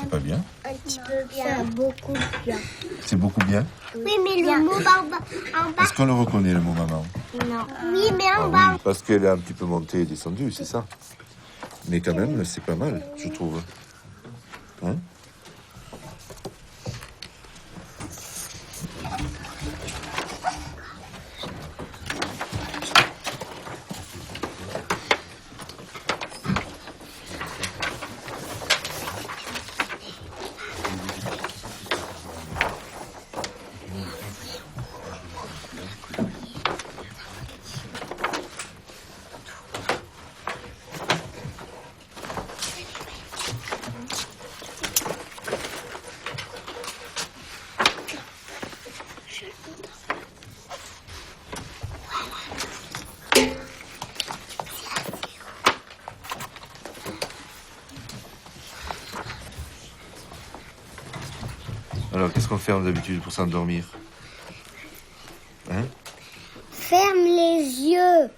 C'est pas bien. Un petit peu bien. C'est beaucoup bien. C'est beaucoup bien. Oui, mais le mot en bas. Est-ce qu'on le reconnaît, le mot maman? Non. Oui, mais en Ah bas. oui, parce qu'elle est un petit peu montée et descendue, c'est ça. Mais quand même, c'est pas mal, je trouve. Hein? Alors, qu'est-ce qu'on fait d'habitude pour s'endormir? Hein? Ferme les yeux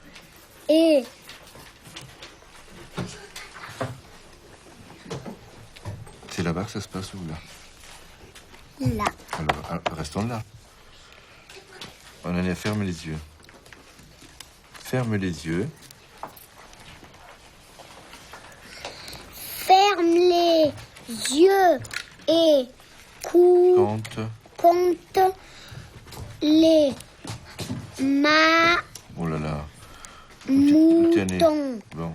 et C'est là-bas que ça se passe ou là? là. Alors, restons là. On en est à ferme les yeux. Ferme les yeux. Ferme les yeux et compte les Oh là là. moutons Bon.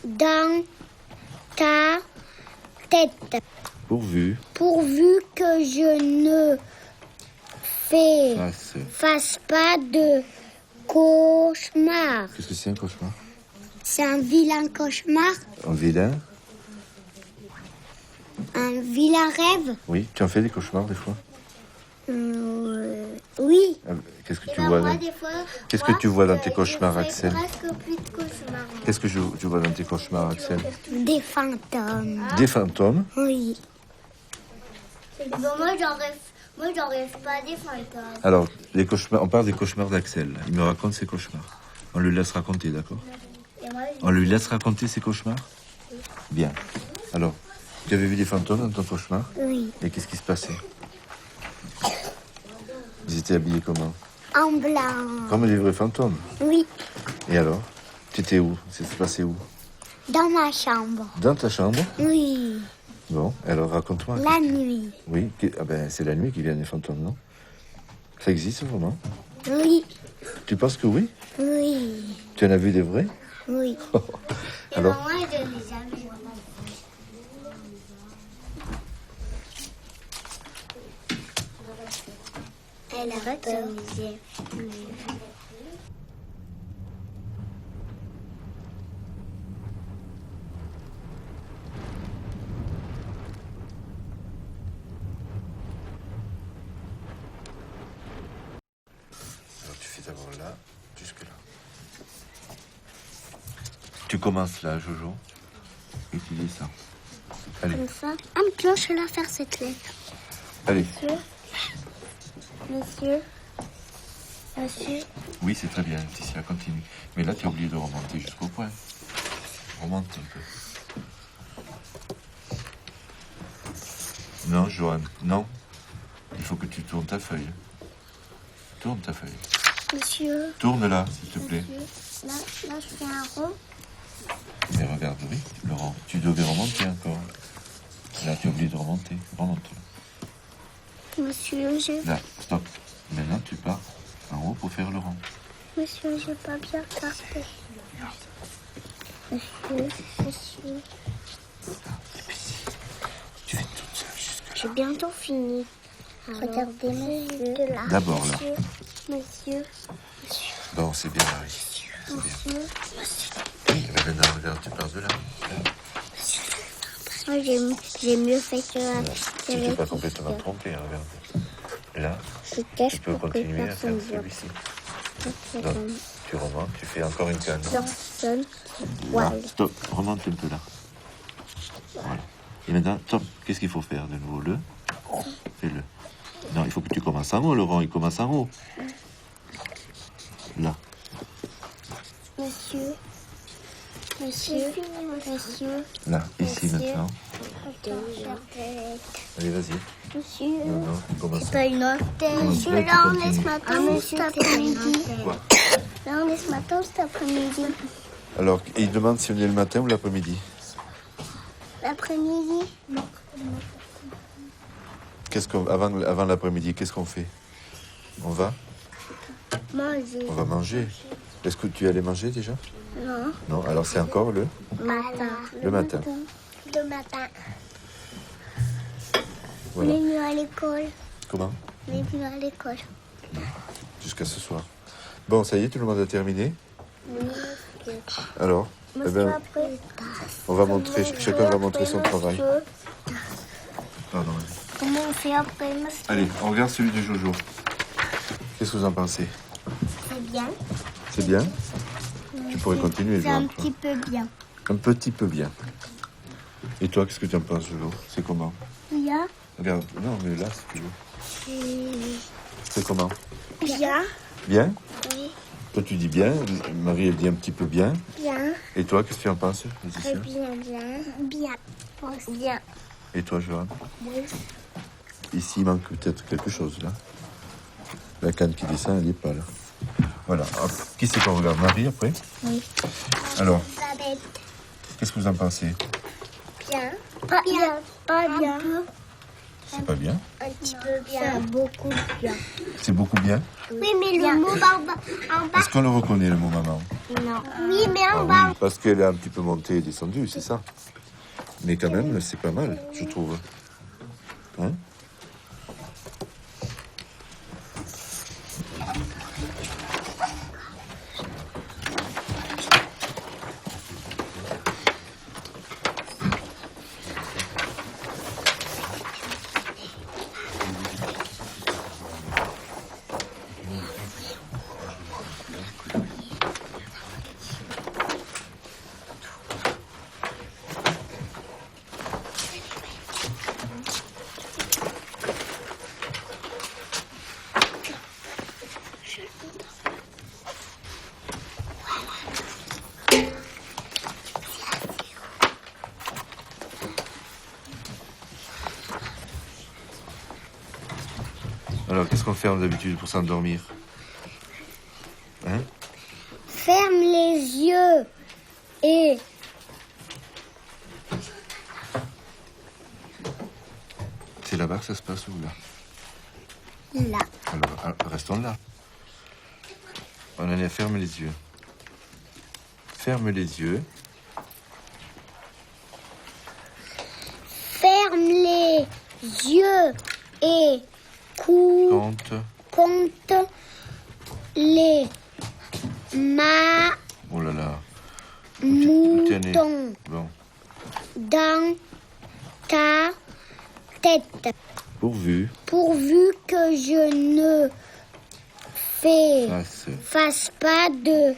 dans ta tête. Pourvu. Pourvu que je ne fasse pas de cauchemar. Qu'est-ce que c'est un cauchemar? C'est un vilain cauchemar, Un vilain? un vilain rêve. Oui. Tu en fais des cauchemars des fois? Oui. Qu'est-ce que tu vois moi, dans... des fois, Qu'est-ce que tu vois dans tes je cauchemars, fais Axel? presque plus de cauchemars. Qu'est-ce que tu vois dans tes cauchemars, Axel? Des fantômes. Des fantômes? Oui. Bon, moi, j'en rêve pas des fantômes. Alors, les cauchemars, on parle des cauchemars d'Axel. Il me raconte ses cauchemars. On lui laisse raconter, d'accord? Et moi, On lui laisse raconter ses cauchemars? Bien. Alors, tu avais vu des fantômes dans ton cauchemar? oui. Et qu'est-ce qui se passait? Ils étaient habillés comment? En blanc. Comme les vrais fantômes. Oui. Et alors? Tu étais où? Ça s'est passé où? Dans ma chambre. Dans ta chambre? Oui. Bon, alors raconte-moi. La nuit. Oui, ah ben, c'est la nuit qui viennent les fantômes, non? Ça existe vraiment? Oui. Tu penses que oui? Oui. Tu en as vu des vrais? Oui. Alors, moi, je l'ai jamais vu. Elle a peur. tu fais d'abord là, jusque là. Tu commences là, Jojo, et tu dis ça. Allez, Comme ça. Ah, maintenant, je vais la faire cette lettre. allez. Monsieur. Oui, c'est très bien, Laetitia, continue. Mais là, tu as oublié de remonter jusqu'au point. Remonte un peu. Non, Johan, non. Il faut que tu tournes ta feuille. Tourne ta feuille. Monsieur. Tourne-la, s'il te plaît. Là, je fais un rond. Mais regarde, oui, Laurent, tu devais remonter encore. Là, tu as oublié de remonter. Remonte. Monsieur, Là, stop. Maintenant, tu pars en haut pour faire le rond. Monsieur, j'ai pas bien tapé. Monsieur. Tu fais toute seule jusque là. J'ai bientôt fini. Regardez, monsieur. Là. D'abord, là. Monsieur. Bon, c'est bien, Marie. C'est bien. Oui, mais maintenant, regarde, tu pars de là. Moi, j'ai mieux fait que la Tu t'es pas complètement trompé, hein, regarde. Là, tu peux continuer à faire celui-ci. Donc, tu remontes, tu fais encore une canne. Personne. Là, stop, remonte un peu là. Voilà. Et maintenant, stop, qu'est-ce qu'il faut faire de nouveau? Le? Fais-le. Non, il faut que tu commences en haut, Laurent, il commence en haut. Là. Monsieur. Monsieur. Là, ici Monsieur. maintenant. Allez, vas-y. Monsieur. Non, non, comment ça? Pas une autre. Monsieur, là, là, on continue. est ce matin ou cet après-midi? Quoi? Là, on est ce matin ou cet après-midi? Alors, il demande si on est le matin ou l'après-midi. L'après-midi? Avant l'après-midi, qu'est-ce qu'on fait? On va manger. Est-ce que tu es allé manger déjà? Non. Non, alors c'est encore le Matin. matin. Le matin. On Voilà. est venu à l'école. Comment? On est venu à l'école. Jusqu'à ce soir. Bon, ça y est, tout le monde a terminé? Oui. Alors, eh ben, on va montrer, chacun va montrer son travail. Pardon. Comment on fait après, monsieur? Allez, on regarde celui de Jojo. Qu'est-ce que vous en pensez? C'est bien. C'est bien? Tu pourrais continuer, C'est un Joël, toi. petit peu bien. Un petit peu bien. Et toi, qu'est-ce que tu en penses, Jojo? C'est comment? Bien. Regarde, non, mais là, si tu veux. C'est comment? Bien. Bien? Oui. Toi, tu dis bien. Marie, elle dit un petit peu bien. Bien. Et toi, qu'est-ce que tu en penses? Vas-y, Très Sia. bien. Bien. Bien. Et toi, Johan? Oui. Ici, il manque peut-être quelque chose, là. La canne qui descend, elle n'est pas là. Voilà. Hop. Qui c'est qu'on regarde? Marie, après? Oui. Alors, Pas bête. qu'est-ce que vous en pensez? Bien. Pas bien. Pas bien. C'est pas bien? Un petit peu bien. C'est beaucoup bien. C'est beaucoup bien? Oui, mais le mot barbe en bas. Est-ce qu'on le reconnaît, le mot maman? Non. Oui, mais Ah en oui, bas. parce qu'elle est un petit peu montée et descendue, c'est ça. Mais quand même, c'est pas mal, je trouve. Hein? Alors, qu'est-ce qu'on fait d'habitude pour s'endormir? Hein? Ferme les yeux et C'est là-bas que ça se passe ou là? là. Alors, restons là. On en est, ferme les yeux. Ferme les yeux. Ferme les yeux et Compte. compte les Oh là là. Où t'es né? moutons Bon. dans ta tête. Pourvu. Pourvu que je ne fasse pas de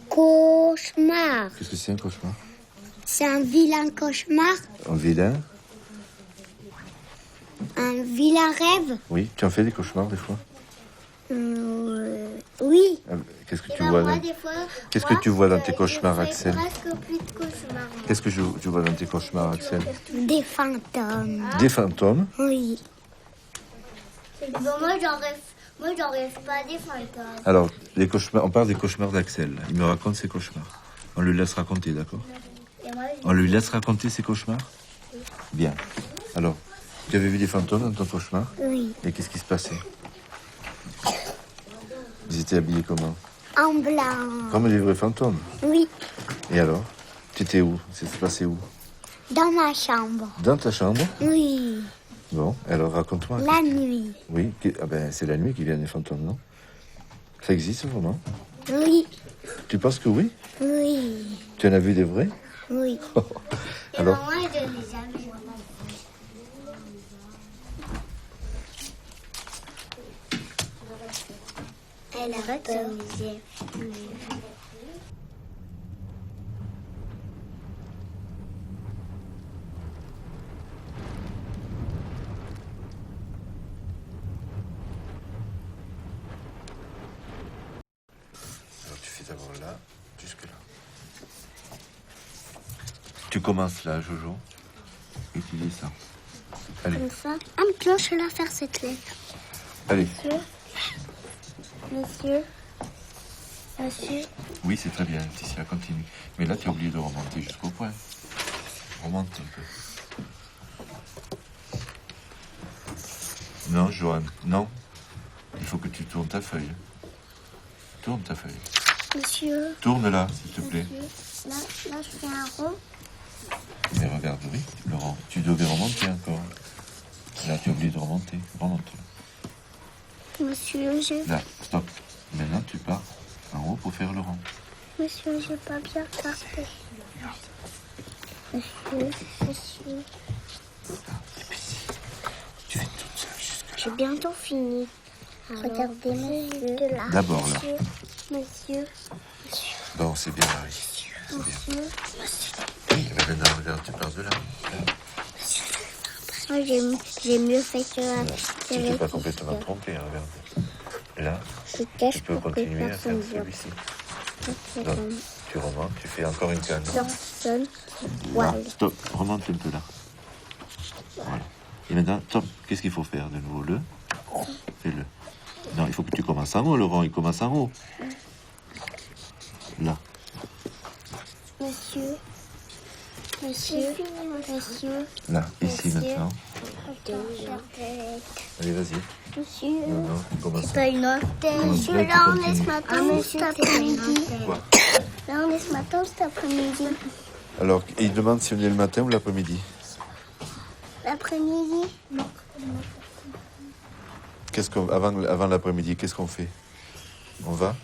cauchemar. Qu'est-ce que c'est un cauchemar? C'est un vilain cauchemar, Un vilain? un vilain rêve. Oui. Tu en fais des cauchemars des fois? Oui. Qu'est-ce que tu vois dans... Qu'est-ce que tu vois dans tes cauchemars, Axel? Presque plus de cauchemars. Qu'est-ce que tu vois dans tes cauchemars, Axel? Des fantômes. Des fantômes? Oui. Bon, moi, j'en rêve pas des fantômes. Alors, les cauchemars, on parle des cauchemars d'Axel. Il me raconte ses cauchemars. On lui laisse raconter, d'accord? Et moi, On lui laisse raconter ses cauchemars? Bien. Alors, tu avais vu des fantômes dans ton cauchemar? oui. Et qu'est-ce qui se passait? Ils étaient habillés comment? En blanc. Comme des vrais fantômes. Oui. Et alors? Tu étais où? Ça s'est passé où? Dans ma chambre. Dans ta chambre? Oui. Bon, alors raconte-moi. La nuit. Oui, ah ben, c'est la nuit qui viennent les fantômes, non? Ça existe vraiment? Oui. Tu penses que oui? Oui. Tu en as vu des vrais? Oui. Alors? Moi, je l'ai jamais vu. Elle a peur. Alors tu fais d'abord là, jusque là. Tu commences là, Jojo. Étudier ça. Allez, Comme ça. Ah, maintenant, je vais la faire cette lettre. allez. Monsieur. Monsieur. Oui, c'est très bien, Laetitia, continue. Mais là, tu as oublié de remonter jusqu'au point. Remonte un peu. Non, Johan, non. Il faut que tu tournes ta feuille. Tourne ta feuille. Monsieur. Tourne-la, s'il te plaît. Là, je fais un rond. Mais regarde, oui, Laurent, tu devais remonter encore. Là, tu as oublié de remonter. Remonte. Monsieur, Là, stop. Maintenant, tu pars en haut pour faire le rond. Monsieur, j'ai pas bien tapé. Monsieur. Tu fais toute seule jusque là. J'ai bientôt fini. Regardez, monsieur. D'abord, là. Monsieur. Bon, c'est bien, Marie. C'est bien. Oui, mais maintenant, regarde, tu pars de là. Moi, j'ai mieux fait que la Tu n'es pas complètement trompé, hein, regarde. Là, Je cache tu peux pour que continuer à faire personne voit. celui-ci. Donc, tu remontes, tu fais encore une canne. Personne. Là, Voilà. stop, remonte un peu là. Voilà. Et maintenant, stop, qu'est-ce qu'il faut faire de nouveau? Fais-le. Non, il faut que tu commences en haut, Laurent, il commence en haut. Là. Monsieur. Monsieur. Là, ici Monsieur. maintenant. Allez, vas-y. Monsieur. Non, non, tu commences. Pas une autre. Monsieur, là, là, on est ce matin ou cet après-midi? Quoi? Là, on est ce matin ou cet après-midi? Alors, il demande si on est le matin ou l'après-midi. L'après-midi? Avant l'après-midi, qu'est-ce qu'on fait? On va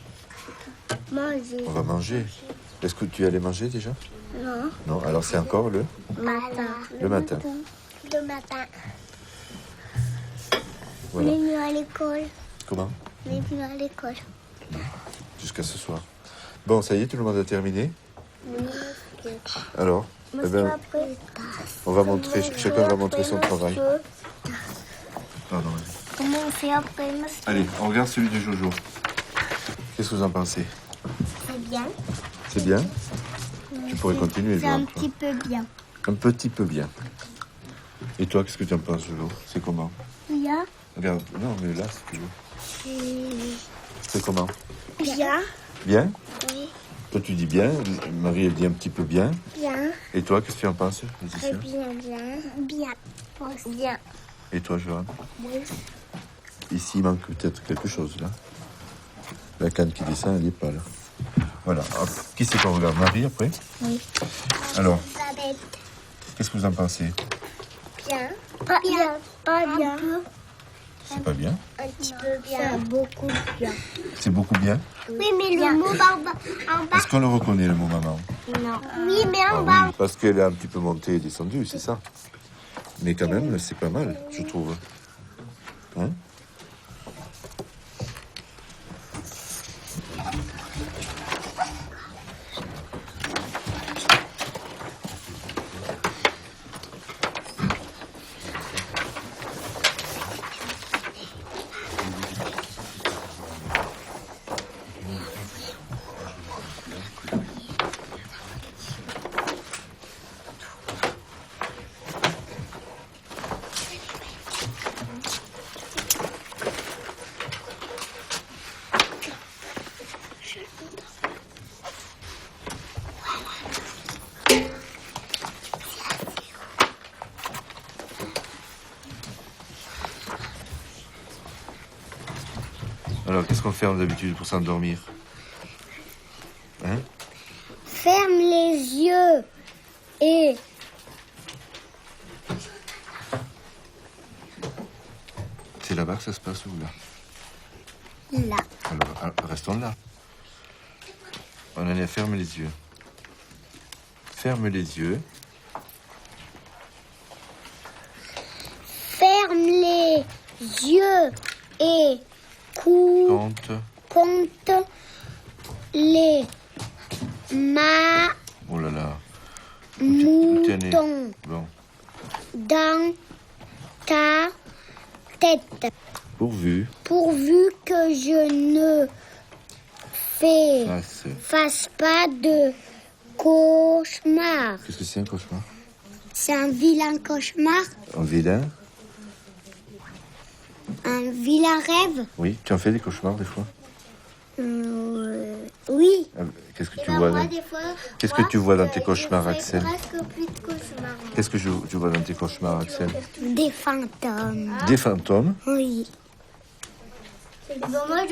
manger. Est-ce que tu allais manger déjà? Non. Non, alors c'est encore le Matin. matin. Le matin. On Voilà. est venu à l'école. Comment? On est venu à l'école. Jusqu'à ce soir. Bon, ça y est, tout le monde a terminé? Oui. Alors, eh ben, Après, on va montrer, chacun va montrer son travail. monsieur. Pardon, vas-y. Comment on fait après, monsieur? Allez, on regarde celui de Jojo. Qu'est-ce que vous en pensez? C'est bien. C'est bien? Tu pourrais continuer, C'est un Johan, toi. petit peu bien. Un petit peu bien. Et toi, qu'est-ce que tu en penses, Jojo? C'est comment? Bien. Regarde, non, mais là, si tu veux. C'est comment? Bien. Bien? Oui. Toi, tu dis bien. Marie, elle dit un petit peu bien. Bien. Et toi, qu'est-ce que tu en penses, Laetitia? Bien. Bien. Bien. Et toi, Johan? Oui. Ici, il manque peut-être quelque chose, là. La canne qui descend, elle n'est pas là. Voilà. Hop. Qui c'est qu'on regarde? Marie, après? Oui. Alors, Elisabeth. qu'est-ce que vous en pensez? Bien. Pas bien. Pas bien. C'est pas bien? Un petit peu bien. C'est beaucoup bien. C'est beaucoup bien? Oui, mais le mot en bas. Est-ce qu'on le reconnaît, le mot maman? Non. Oui, mais en Ah bas. oui, parce qu'elle est un petit peu montée et descendue, c'est ça. Mais quand même, c'est pas mal, je trouve. Hein? Alors, qu'est-ce qu'on fait d'habitude pour s'endormir? Hein? Ferme les yeux et C'est là-bas que ça se passe ou là? là. Alors, restons là. On en est, ferme les yeux. Ferme les yeux. Ferme les yeux et compte les Oh là là. Où t'es né? moutons Bon. dans ta tête. Pourvu. Pourvu que je ne Passe. fasse pas de cauchemar. Qu'est-ce que c'est un cauchemar? C'est un vilain cauchemar, Un vilain? un vilain rêve. Oui. Tu en fais des cauchemars des fois? Oui. Qu'est-ce que Et tu ben vois moi, dans... des fois, Qu'est-ce que tu vois dans tes je cauchemars, fais Axel? presque plus de cauchemars. Qu'est-ce que tu vois dans tes cauchemars, Axel? Des fantômes. Des fantômes? Oui. Moi,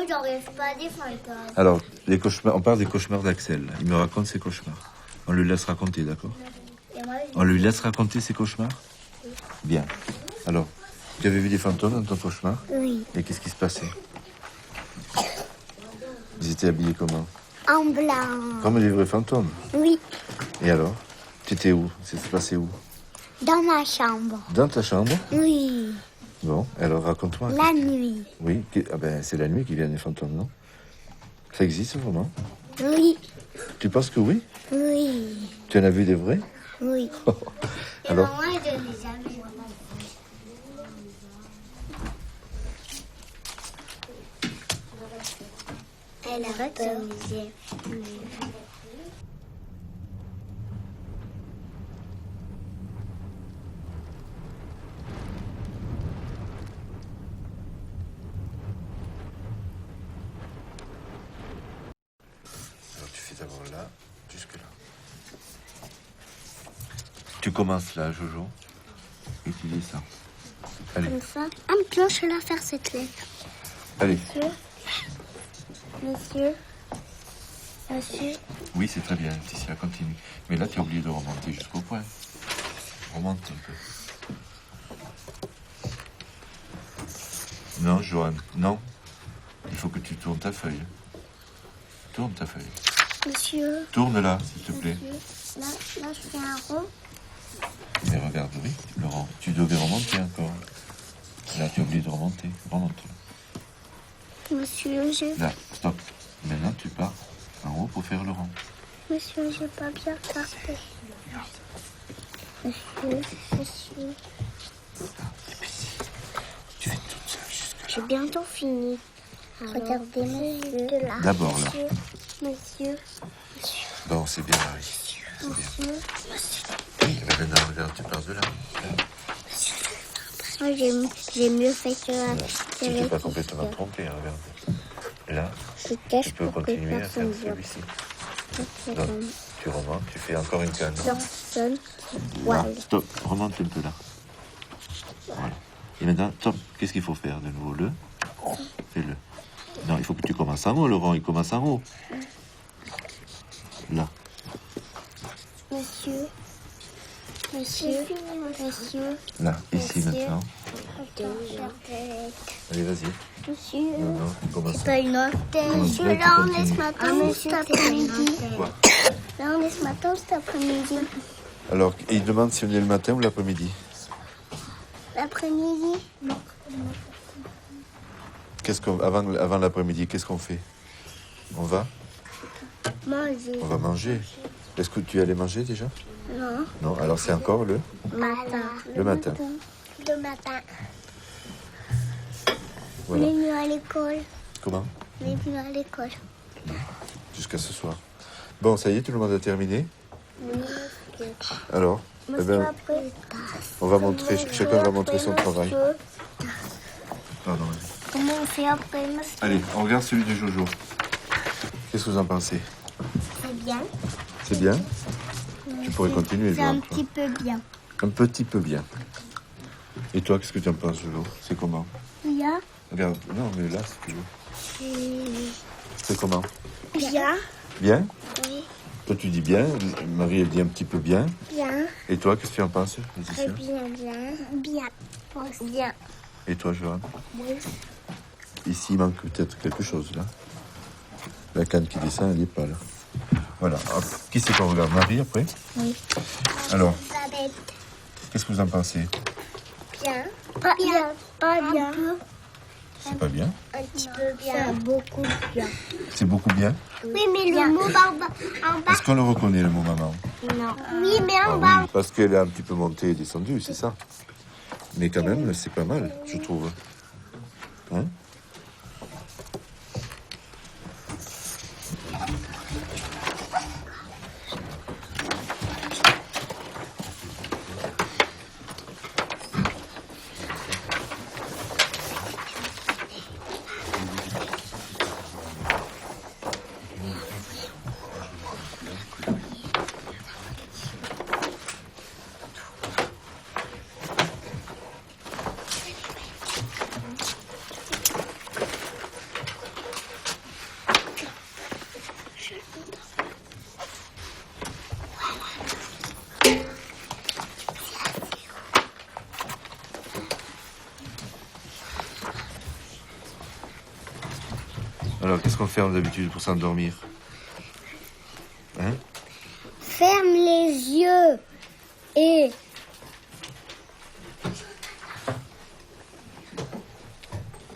j'en rêve pas des fantômes. Alors, les cauchemars, on parle des cauchemars d'Axel. Il me raconte ses cauchemars. On lui laisse raconter, d'accord? Et moi, On lui laisse raconter ses cauchemars? Bien. Alors, tu avais vu des fantômes dans ton cauchemar? oui. Et qu'est-ce qui se passait? Ils étaient habillés comment? En blanc. Comme des vrais fantômes. Oui. Et alors? Tu étais où? Ça s'est passé où? Dans ma chambre. Dans ta chambre? Oui. Bon, alors raconte-moi. La nuit. Oui, ah ben, c'est la nuit qui viennent les fantômes, non? Ça existe vraiment? Oui. Tu penses que oui? Oui. Tu en as vu des vrais? Oui. Alors? Moi, je n'ai jamais vu. Elle a peur. Alors tu fais d'abord là, jusque là. Tu commences là, Jojo, et tu dis ça. Allez, Comme ça. Ah, maintenant, je vais la faire cette lettre. allez. Monsieur. Monsieur. Oui, c'est très bien, Laetitia, continue. Mais là, tu as oublié de remonter jusqu'au point. Remonte un peu. Non, Johan, non. Il faut que tu tournes ta feuille. Tourne ta feuille. Monsieur. Tourne-la, s'il te plaît. Là, je fais un rond. Mais regarde, oui, Laurent, tu devais remonter encore. Là, tu as oublié de remonter. Remonte. Monsieur, Là, stop. Maintenant, tu pars en haut pour faire le rond. Monsieur, j'ai pas bien regardé. Monsieur. Tu fais toute seule jusque là. J'ai bientôt fini. Regardez, monsieur. D'abord, là. Monsieur. Bon, c'est bien, Marie. C'est bien. Oui, mais maintenant, regarde, tu pars de là. Moi, j'ai mieux fait que la Tu t'es pas complètement trompé, hein, regarde. Là, Je cache tu peux pour que continuer à faire personne voit. celui-ci. Donc, tu remontes, tu fais encore une canne. Personne Là, voit. stop, remonte un peu là. Voilà. Et maintenant, stop, qu'est-ce qu'il faut faire de nouveau? Le fais-le. Non, il faut que tu commences en haut, Laurent, il commence en haut. Là. Monsieur. Là, ici Monsieur. maintenant. Allez, vas-y. Monsieur. Non, non, tu commences. T'as une autre. Monsieur, Là, tu on continues. est ce matin ou cet après-midi? Quoi? Là, on est ce matin ou cet après-midi? Alors, il demande si on est le matin ou l'après-midi. L'après-midi? Avant l'après-midi, qu'est-ce qu'on fait? On va manger. Est-ce que tu allais manger déjà? Non. Non, alors c'est encore le Matin. matin. Le matin. Voilà. On est venu à l'école. Comment? On est venu à l'école. Jusqu'à ce soir. Bon, ça y est, tout le monde a terminé? Oui. Alors, eh ben, Après, on va montrer, chacun va montrer son travail. Pardon. comment on fait après, monsieur? Allez, on regarde celui de Jojo. Qu'est-ce que vous en pensez? C'est bien. C'est bien? Tu pourrais continuer, C'est un Johan, toi. petit peu bien. Un petit peu bien. Et toi, qu'est-ce que tu en penses, Jojo? C'est comment? Bien. Regarde, non, mais là, si tu veux. C'est comment? Bien. Bien? Oui. Toi, tu dis bien. Marie, elle dit un petit peu bien. Bien. Et toi, qu'est-ce que tu en penses, Laetitia? Bien. Bien. Bien. Et toi, Johan? Oui. Ici, il manque peut-être quelque chose, là. La canne qui descend, elle n'est pas là. Voilà. Hop. Qui c'est qu'on regarde? Marie, après? Oui. Alors, Elisabeth. qu'est-ce que vous en pensez? Bien. Pas bien. Pas bien. C'est pas bien? Un petit peu bien. C'est beaucoup bien. C'est beaucoup bien? Oui, mais le mot en bas. Est-ce qu'on le reconnaît, le mot maman? Non. Oui, mais Ah en bas. oui, parce qu'elle est un petit peu montée et descendue, c'est ça. Mais quand même, c'est pas mal, je trouve. Hein? Alors, qu'est-ce qu'on fait d'habitude pour s'endormir? Hein? Ferme les yeux et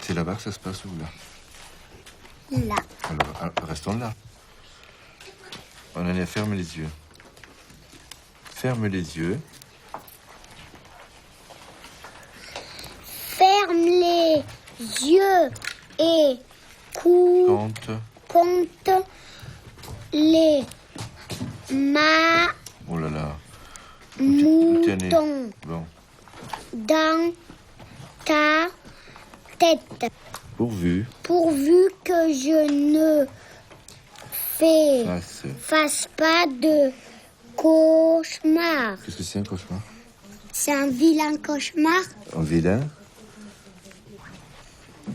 C'est là-bas que ça se passe ou là? là. Alors, restons là. On en est, ferme les yeux. Ferme les yeux. Ferme les yeux et Compte. compte les Oh là là. Où t'es né? moutons Bon. dans ta tête. Pourvu. Pourvu que je ne Passe. fasse pas de cauchemar. Qu'est-ce que c'est un cauchemar? C'est un vilain cauchemar, Un vilain?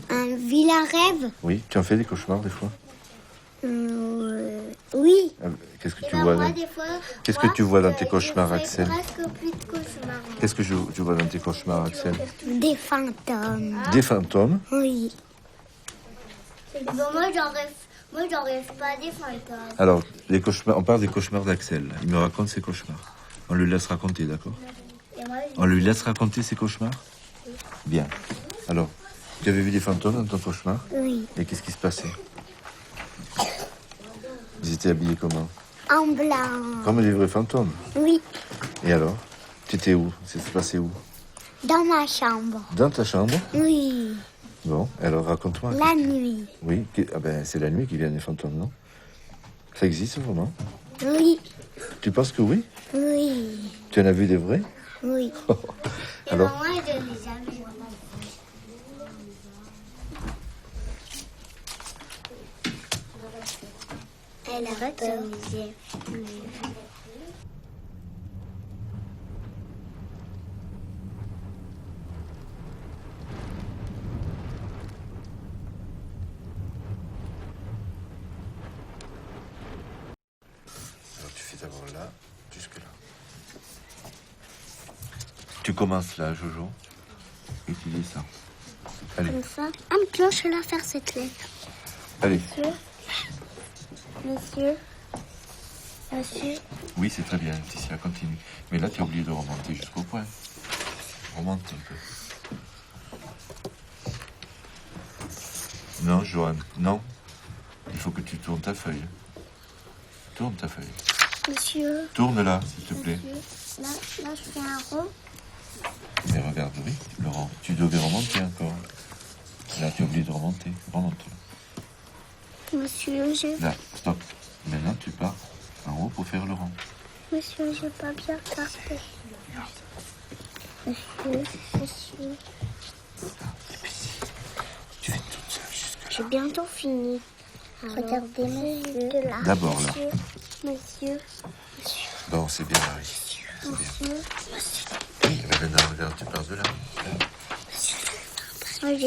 un vilain rêve. Oui. Tu en fais des cauchemars des fois? Oui. Qu'est-ce que tu vois dans... Qu'est-ce que tu vois dans tes cauchemars, Axel? Presque plus de cauchemars. Qu'est-ce que tu vois dans tes cauchemars, Axel? Des fantômes. Des fantômes? Oui. Moi, j'en rêve pas des fantômes. Alors, les cauchemars, on parle des cauchemars d'Axel. Il me raconte ses cauchemars. On le laisse raconter, d'accord? On lui laisse raconter ses cauchemars? Bien. Alors, tu avais vu des fantômes dans ton cauchemar? Oui. Et qu'est-ce qui se passait? Ils étaient habillés comment? En blanc. Comme des vrais fantômes. Oui. Et alors? Tu étais où? Ça s'est passé où? Dans ma chambre. Dans ta chambre? Oui. Bon, alors raconte-moi. La nuit. Oui, ah ben, c'est la nuit qui viennent les fantômes, non? Ça existe vraiment? Oui. Tu penses que oui? Oui. Tu en as vu des vrais? Oui. Alors, Moi, je l'ai jamais vu. Elle a peur. tu fais d'abord là, jusque là. Tu commences là, Jojo, et tu dis ça. Allez, Comme ça. Ah, maintenant, je vais la faire cette lettre. allez. Monsieur. Monsieur. Oui, c'est très bien, Laetitia, continue. Mais là, tu as oublié de remonter jusqu'au point. Remonte un peu. Non, Johan, non. Il faut que tu tournes ta feuille. Tourne ta feuille. Monsieur. Tourne-la, s'il te plaît. Là, je fais un rond. Mais regarde, oui, Laurent, tu devais remonter encore. Là, tu as oublié de remonter. Remonte. Monsieur, Là, stop. Maintenant, tu pars en haut pour faire le rond. Monsieur, j'ai pas bien parfait. Monsieur. Tu fais toute seule jusque là. J'ai bientôt fini. Regardez, monsieur. D'abord, là. Monsieur. Bon, c'est bien, Marie. C'est bien. Oui, mais maintenant, regarde, tu pars de là. Moi,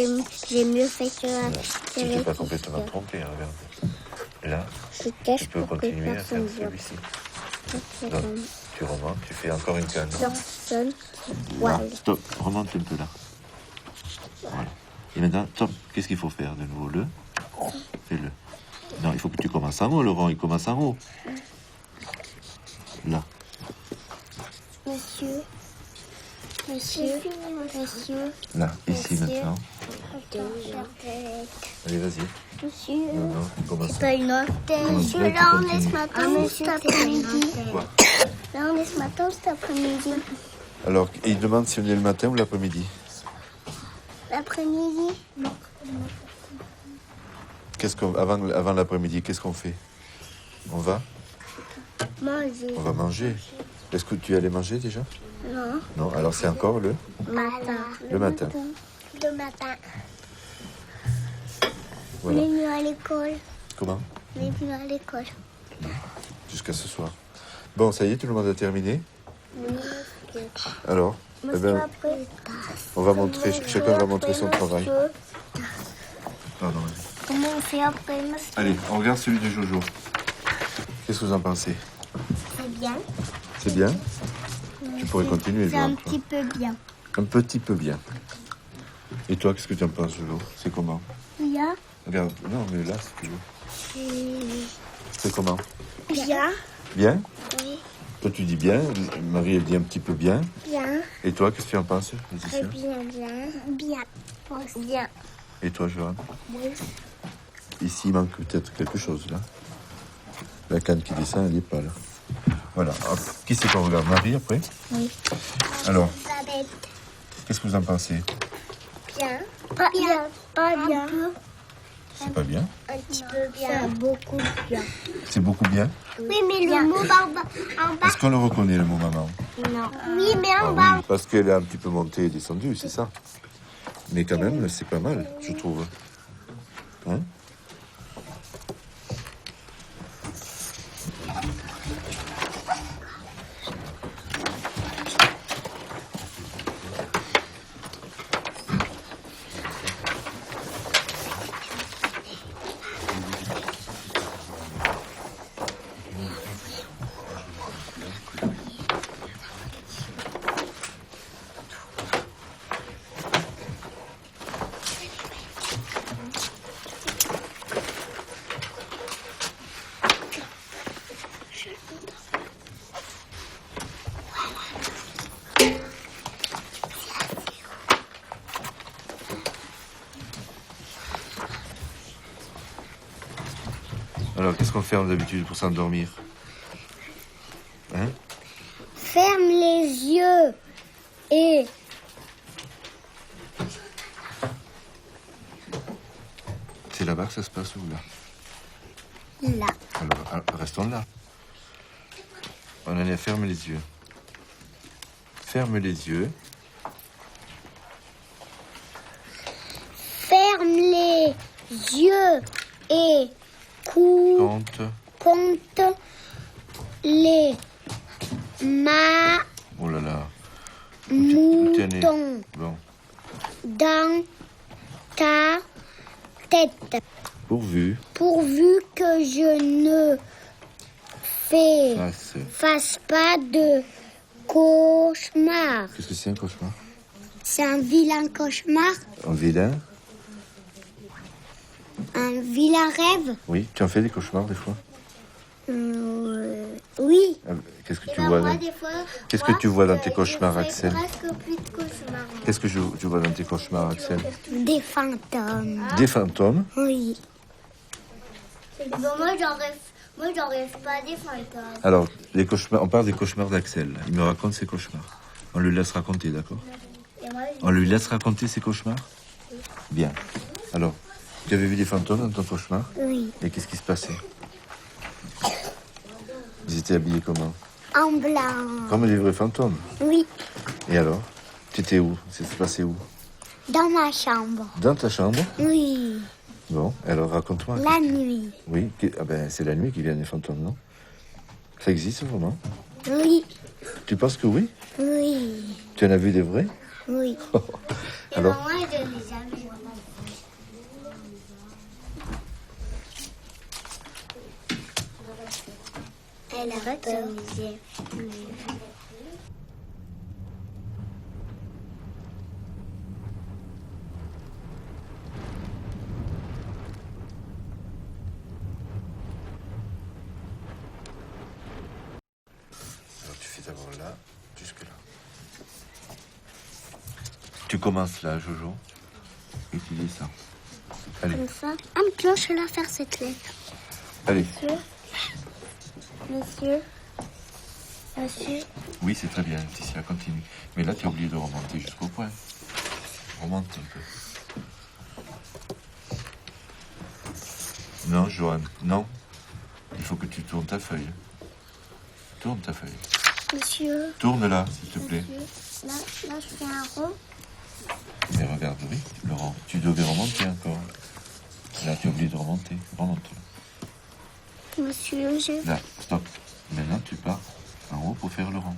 j'ai mieux fait que Tu n'es pas complètement trompé, hein, regarde. Là, tu peux continuer à faire celui-ci. Donc, tu remontes, tu fais encore une canne. Personne. Là, stop, remonte un peu là. Voilà. Et maintenant, stop, qu'est-ce qu'il faut faire de nouveau? Fais-le. Non, il faut que tu commences en haut, Laurent, il commence en haut. Là. Monsieur. Là, ici maintenant. Allez, vas-y. Monsieur. Non, non, tu commences. Pas une autre. Monsieur, Là, là, on tu est ce continues. matin ou cet après-midi? Quoi? Là, on est ce matin ou cet après-midi? Alors, il demande si on est le matin ou l'après-midi. L'après-midi? Avant l'après-midi, qu'est-ce qu'on fait? On va manger. Est-ce que tu allais manger déjà? Non. Non, alors c'est encore le Matin. matin. Le matin. Voilà. On est venu à l'école. Comment? On est venu à l'école. Jusqu'à ce soir. Bon, ça y est, tout le monde a terminé? Oui. Alors, eh ben, Après, on va montrer, chacun va montrer son travail. Pardon. comment on fait après, monsieur? Allez, on regarde celui de Jojo. Qu'est-ce que vous en pensez? C'est bien. C'est bien? Tu pourrais continuer, C'est un Johan, petit peu bien. Un petit peu bien. Et toi, qu'est-ce que tu en penses, Jojo? C'est comment? Bien. Regarde, non, mais là, si tu veux. C'est comment? Bien. Bien? Oui. Toi, tu dis bien. Marie, elle dit un petit peu bien. Bien. Et toi, qu'est-ce que tu en penses, Laetitia? Bien. Bien. Bien. Et toi, Johan? Oui. Ici, il manque peut-être quelque chose, là. La canne qui descend, elle n'y est pas, là. Voilà. Hop. Qui c'est qu'on regarde? Marie, après? Oui. Alors, Elisabeth. qu'est-ce que vous en pensez? Bien. Pas bien. Pas bien. C'est pas bien? Un petit peu bien. C'est beaucoup bien. C'est beaucoup bien? Oui, mais le mot en bas. Est-ce qu'on le reconnaît, le mot maman? Non. Oui, mais Ah en bas. oui, parce qu'elle est un petit peu montée et descendue, c'est ça. Mais quand même, c'est pas mal, je trouve. Hein? Alors, qu'est-ce qu'on fait d'habitude pour s'endormir? Hein? Ferme les yeux et C'est là-bas que ça se passe ou là? là. Alors, restons là. On en est, ferme les yeux. Ferme les yeux. Ferme les yeux et Compte. compte les Oh là là. Où t'es né? moutons Bon. dans ta tête. Pourvu. Pourvu que je ne Face. fasse pas de cauchemar. Qu'est-ce que c'est un cauchemar? C'est un vilain cauchemar, Un vilain? un vilain rêve. Oui. Tu en fais des cauchemars des fois? Oui. Qu'est-ce que tu vois dans... Qu'est-ce que tu vois dans tes cauchemars, Axel? Presque plus de cauchemars. Qu'est-ce que tu vois dans tes cauchemars, Axel? Des fantômes. Des fantômes? Oui. Moi, j'en rêve pas des fantômes. Alors, les cauchemars, on parle des cauchemars d'Axel. Il me raconte ses cauchemars. On lui laisse raconter, d'accord? On lui laisse raconter ses cauchemars? Bien. Alors, tu avais vu des fantômes dans ton cauchemar? Oui. Et qu'est-ce qui se passait? Ils étaient habillés comment? En blanc. Comme les vrais fantômes. Oui. Et alors? Tu étais où? Ça s'est passé où? Dans ma chambre. Dans ta chambre? Oui. Bon, alors raconte-moi. La nuit. Oui, ah ben, c'est la nuit qu'il viennent les fantômes, non? Ça existe vraiment? Oui. Tu penses que oui? Oui. Tu en as vu des vrais? Oui. Alors? Moi, je n'ai jamais. Elle a peur. Alors tu fais d'abord là, jusque là. Tu commences là, Jojo, et tu dis ça. Allez, Comme ça. Un cloche là faire cette lettre. allez. Monsieur. Monsieur. Oui, c'est très bien, Laetitia, continue. Mais là, tu as oublié de remonter jusqu'au point. Remonte un peu. Non, Johan, non. Il faut que tu tournes ta feuille. Tourne ta feuille. Monsieur. Tourne-la, s'il te plaît. Monsieur. Là, je fais un rond. Mais regarde, oui, Laurent, tu devais remonter encore. Là, tu as oublié de remonter. Remonte. Monsieur, Là, stop. Maintenant, tu pars en haut pour faire le rond.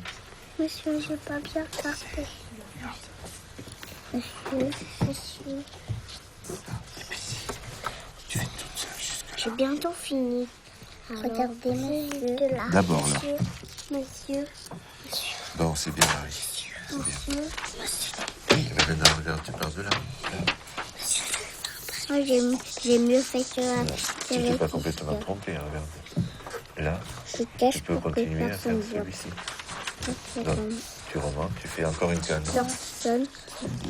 Monsieur, j'ai pas bien tapé. Monsieur. Tu fais toute seule jusque là. J'ai bientôt fini. Regardez, monsieur. D'abord, là. Monsieur. Bon, c'est bien, Marie. C'est bien. Monsieur. Oui, mais maintenant, regarde, tu pars de là. Moi, j'ai mieux fait que Tu t'es pas complètement trompé, hein, regarde. Là, tu peux continuer à faire celui-ci. Donc, tu remontes, tu fais encore une canne. Personne.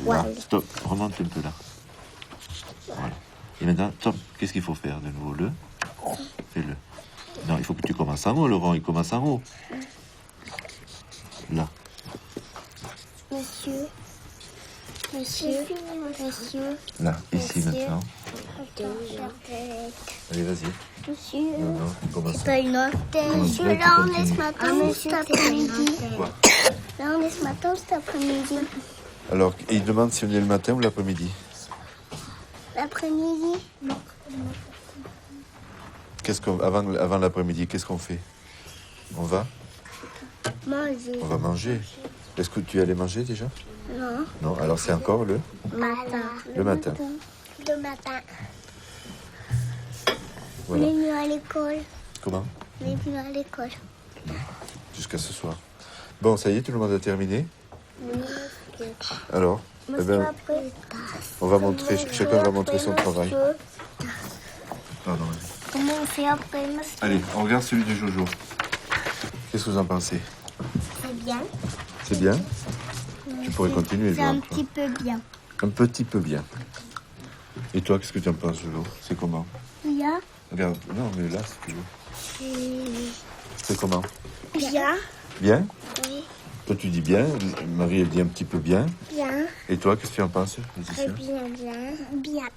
Là, stop, remonte un peu là. Voilà. Et maintenant, stop, qu'est-ce qu'il faut faire de nouveau? Fais-le. Non, il faut que tu commences en haut, Laurent, il commence en haut. Là. Monsieur. Là, ici maintenant. Allez, vas-y. Monsieur. Non, non, tu commences. Pas une autre. Monsieur, Là, on est ce matin ou cet après-midi? Quoi? Là, on est ce matin ou cet après-midi? Alors, il demande si on est le matin ou l'après-midi. L'après-midi. Avant l'après-midi, qu'est-ce qu'on fait? On va manger. Est-ce que tu es allé manger déjà? Non. Non, alors c'est encore le Matin. matin. Le matin. Voilà. On est venu à l'école. Comment? On est venu à l'école. Jusqu'à ce soir. Bon, ça y est, tout le monde a terminé? Oui. Alors, eh ben, on va montrer, chacun va montrer son travail. Pardon, vas-y. Comment on fait après, monsieur? Allez, on regarde celui de Jojo. Qu'est-ce que vous en pensez? C'est bien. C'est bien? Tu pourrais continuer, C'est un Johan, toi. petit peu bien. Un petit peu bien. Et toi, qu'est-ce que tu en penses, Jojo? C'est comment? Bien. Regarde, non, mais là, si tu veux. C'est comment? Bien. Bien? Oui. Toi, tu dis bien. Marie, elle dit un petit peu bien. Bien. Et toi, qu'est-ce que tu en penses, Laetitia? Bien. Bien.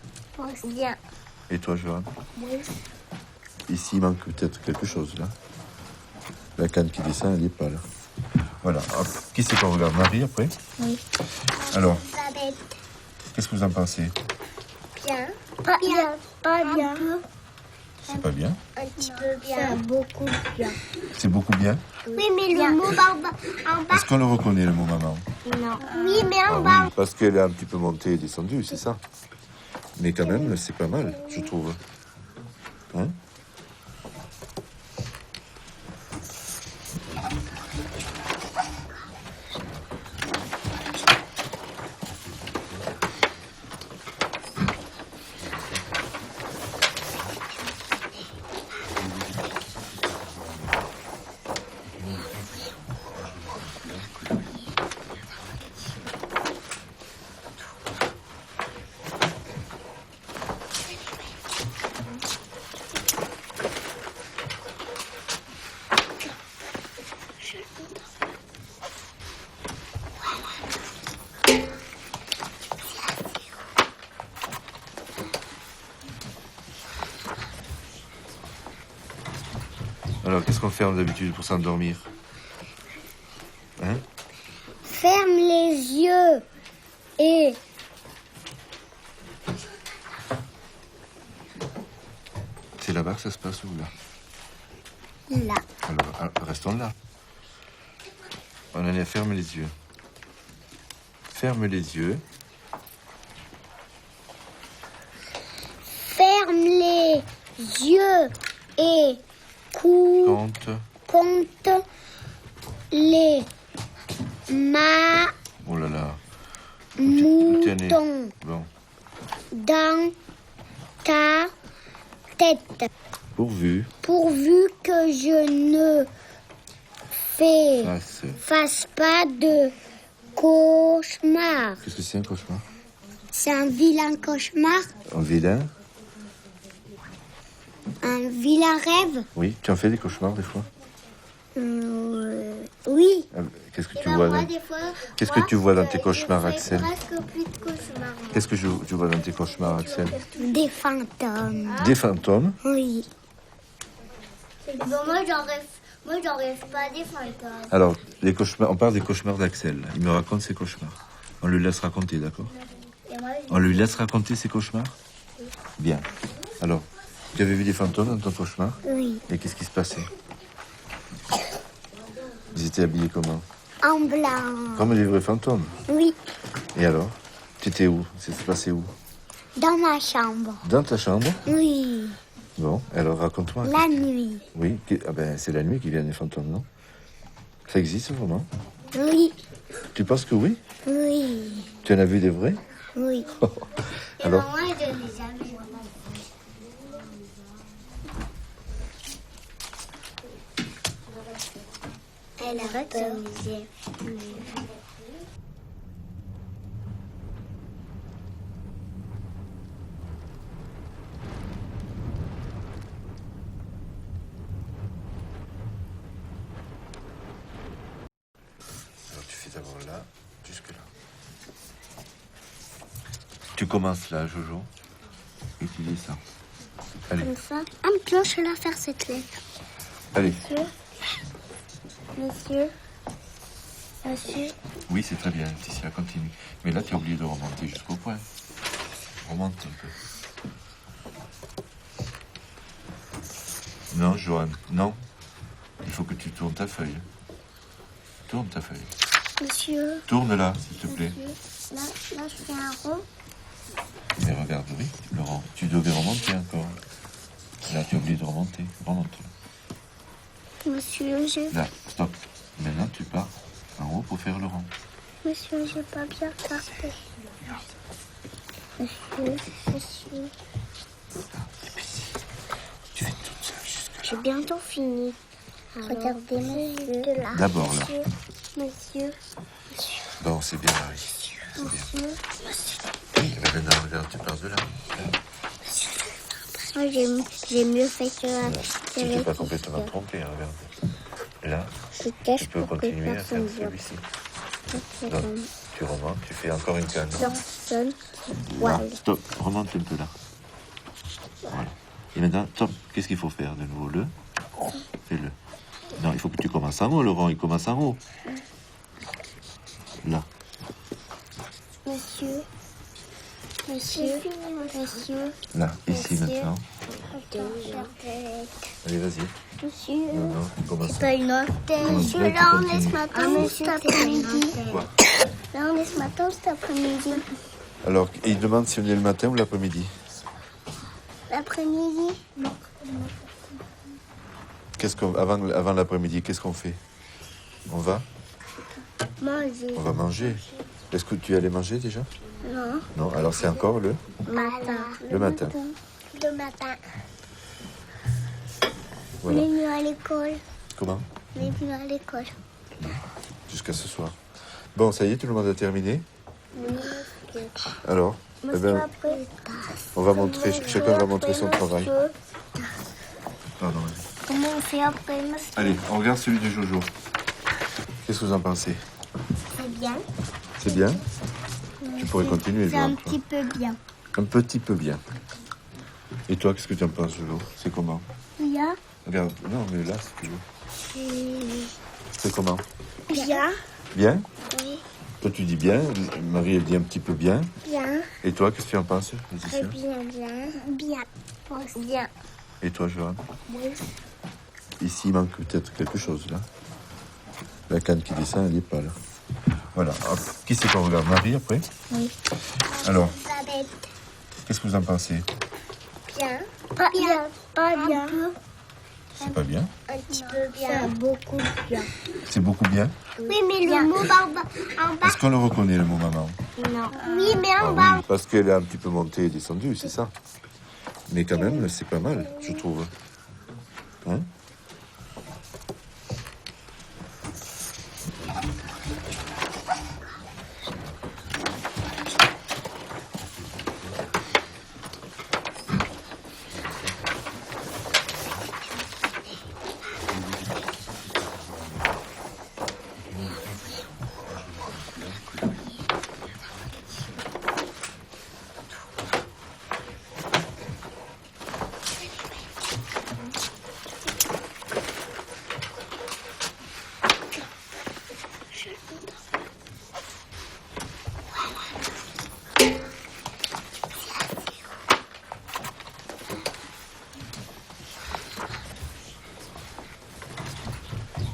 Bien. Et toi, Johan? Oui. Ici, il manque peut-être quelque chose, là. La canne qui descend, elle n'est pas là. Voilà. Hop. Qui c'est qu'on regarde? Marie, après? Oui. Alors, Babette. qu'est-ce que vous en pensez? Bien. Pas bien. Pas bien. C'est pas bien? Un petit peu bien. C'est beaucoup bien. C'est beaucoup bien? Oui, mais le mot en bas. Est-ce qu'on le reconnaît, le mot maman? Non. Oui, mais Ah en bas. oui, parce qu'elle est un petit peu montée et descendue, c'est ça. Mais quand même, c'est pas mal, je trouve. Hein? Alors, qu'est-ce qu'on fait d'habitude pour s'endormir? Hein? Ferme les yeux et C'est là-bas que ça se passe ou là? là. Alors, restons là. On en est, ferme les yeux. Ferme les yeux. Ferme les yeux et compte les Oh là là. moutons Bon. dans ta tête. Pourvu. Pourvu que je ne fasse pas de cauchemar. Qu'est-ce que c'est un cauchemar? C'est un vilain cauchemar, Un vilain? un vilain rêve. Oui. Tu en fais des cauchemars des fois? Oui. Qu'est-ce que tu vois dans... Qu'est-ce que tu vois dans tes cauchemars, Axel? Presque plus de cauchemars. Qu'est-ce que tu vois dans tes cauchemars, Axel? Des fantômes. Des fantômes? Oui. Bon, moi, j'en rêve pas des fantômes. Alors, les cauchemars, on parle des cauchemars d'Axel. Il me raconte ses cauchemars. On lui laisse raconter, d'accord? On lui laisse raconter ses cauchemars? Bien. Alors, tu avais vu des fantômes dans ton cauchemar? Oui. Et qu'est-ce qui se passait? Ils étaient habillés comment? En blanc. Comme les vrais fantômes. Oui. Et alors? Tu étais où? Ça s'est passé où? Dans ma chambre. Dans ta chambre? Oui. Bon, alors raconte-moi. La nuit. Oui, ah ben, c'est la nuit qui viennent les fantômes, non? Ça existe vraiment? Oui. Tu penses que oui? Oui. Tu en as vu des vrais? Oui. Et Alors, moi, je ne l'ai jamais vu. Elle a peur. alors tu fais d'abord là, jusque là. Tu commences là, Jojo, et tu dis ça. Allez, Comme ça. Ah, maintenant, je vais la faire cette lettre. allez. Monsieur. Monsieur. Oui, c'est très bien, Laetitia, continue. Mais là, tu as oublié de remonter jusqu'au point. Remonte un peu. Non, Johan, non. Il faut que tu tournes ta feuille. Tourne ta feuille. Monsieur. Tourne-la, s'il te plaît. Monsieur. Là, je fais un rond. Mais regarde, oui, Laurent, tu devais remonter encore. Là, tu as oublié de remonter. Remonte. Monsieur, Là, stop. Maintenant, tu pars en haut pour faire le rond. Monsieur, j'ai pas bien tapé. Monsieur. Tu fais toute seule jusque là. J'ai bientôt fini. Regardez, monsieur. Là. D'abord, là. Monsieur. Bon, c'est bien, Marie. C'est bien. Oui, mais maintenant, regarde, tu pars de là. Moi, j'ai mieux fait que la Tu t'es pas complètement trompé, hein, regarde. Là, tu peux continuer à faire celui-ci. Donc, tu remontes, tu fais encore une canne. Personne. Là, stop, remonte un peu là. Voilà. Et maintenant, stop, qu'est-ce qu'il faut faire de nouveau? Le fais-le. Non, il faut que tu commences en haut, Laurent, il commence en haut. Là. Monsieur. Monsieur. Là, ici Monsieur. maintenant. Allez, vas-y. Monsieur. Non, non, tu commences. Pas une autre. Monsieur, là, tu là, on est continues. ce matin ou cet après-midi? Quoi? Là, on est ce matin ou cet après-midi? Alors, il demande si on est le matin ou l'après-midi. L'après-midi? Avant l'après-midi, qu'est-ce qu'on fait? On va manger. Est-ce que tu allais manger déjà? Non. Non, alors c'est encore le Matin. matin. Le matin. On Voilà. est venu à l'école. Comment? On est venu à l'école. Jusqu'à ce soir. Bon, ça y est, tout le monde a terminé? Alors, eh ben, Après, on va montrer, chacun va montrer son travail. Pardon. comment on fait après, monsieur? Allez, on regarde celui de Jojo. Qu'est-ce que vous en pensez? C'est bien. C'est bien? Tu pourrais continuer, C'est un Johan, toi. petit peu bien. Un petit peu bien. Et toi, qu'est-ce que tu en penses, Jojo? C'est comment? Bien. Regarde, non, mais là, si tu veux. C'est comment? Bien. Bien? Oui. Toi, tu dis bien. Marie, elle dit un petit peu bien. Bien. Et toi, qu'est-ce que tu en penses, Laetitia? Bien. Bien. Bien. Et toi, Johan? Oui. Ici, il manque peut-être quelque chose, là. La canne qui descend, elle n'est pas là. Voilà. Hop. Qui c'est qu'on regarde? Marie, après? Oui. Alors, Babette. qu'est-ce que vous en pensez? Bien. Pas bien. Pas bien. C'est pas bien? Un petit peu bien. Beaucoup bien. C'est beaucoup bien? Oui, mais le mot en bas. Est-ce qu'on le reconnaît, le mot maman? Non. Oui, mais Ah en bas. oui, parce qu'elle est un petit peu montée et descendue, c'est ça. Mais quand même, c'est pas mal, je trouve. Hein?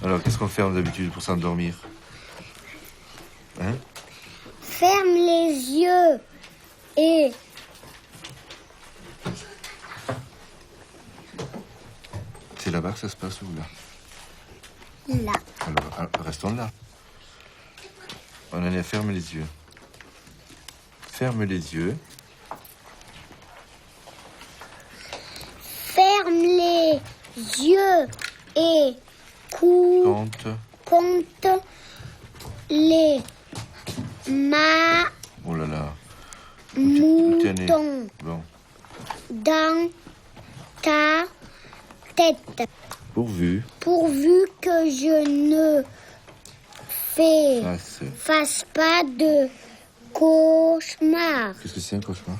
Alors, qu'est-ce qu'on fait d'habitude pour s'endormir? Hein? Ferme les yeux et C'est là-bas que ça se passe ou là? là. Alors, restons là. On allait fermer les yeux. Ferme les yeux. Ferme les yeux et Compte. compte les Oh là là. Où t'es né? moutons Bon. dans ta tête. Pourvu. Pourvu que je ne fasse pas de cauchemar. Qu'est-ce que c'est un cauchemar?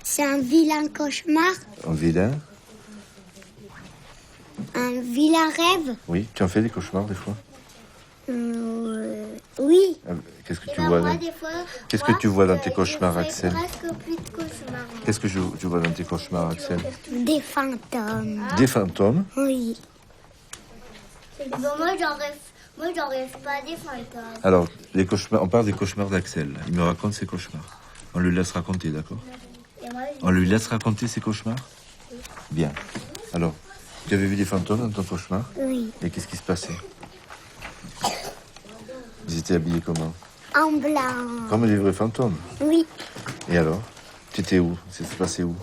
C'est un vilain cauchemar, Un vilain? un vilain rêve. Oui. Tu en fais des cauchemars des fois? Oui. Qu'est-ce que Et tu ben vois moi, dans... des fois, Qu'est-ce que tu vois dans tes cauchemars, je fais Axel? presque plus de cauchemars. Qu'est-ce que tu vois dans tes cauchemars, Axel? Des fantômes. Des fantômes? Oui. Bon, moi, j'en rêve pas des fantômes. Alors, les cauchemars, on parle des cauchemars d'Axel. Il me raconte ses cauchemars. On lui laisse raconter, d'accord? Et moi, On lui laisse raconter ses cauchemars? Bien. Alors, tu avais vu des fantômes dans ton cauchemar? oui. Et qu'est-ce qui se passait? Ils étaient habillés comment? En blanc. Comme des vrais fantômes. Oui. Et alors? Tu étais où? Ça s'est passé où?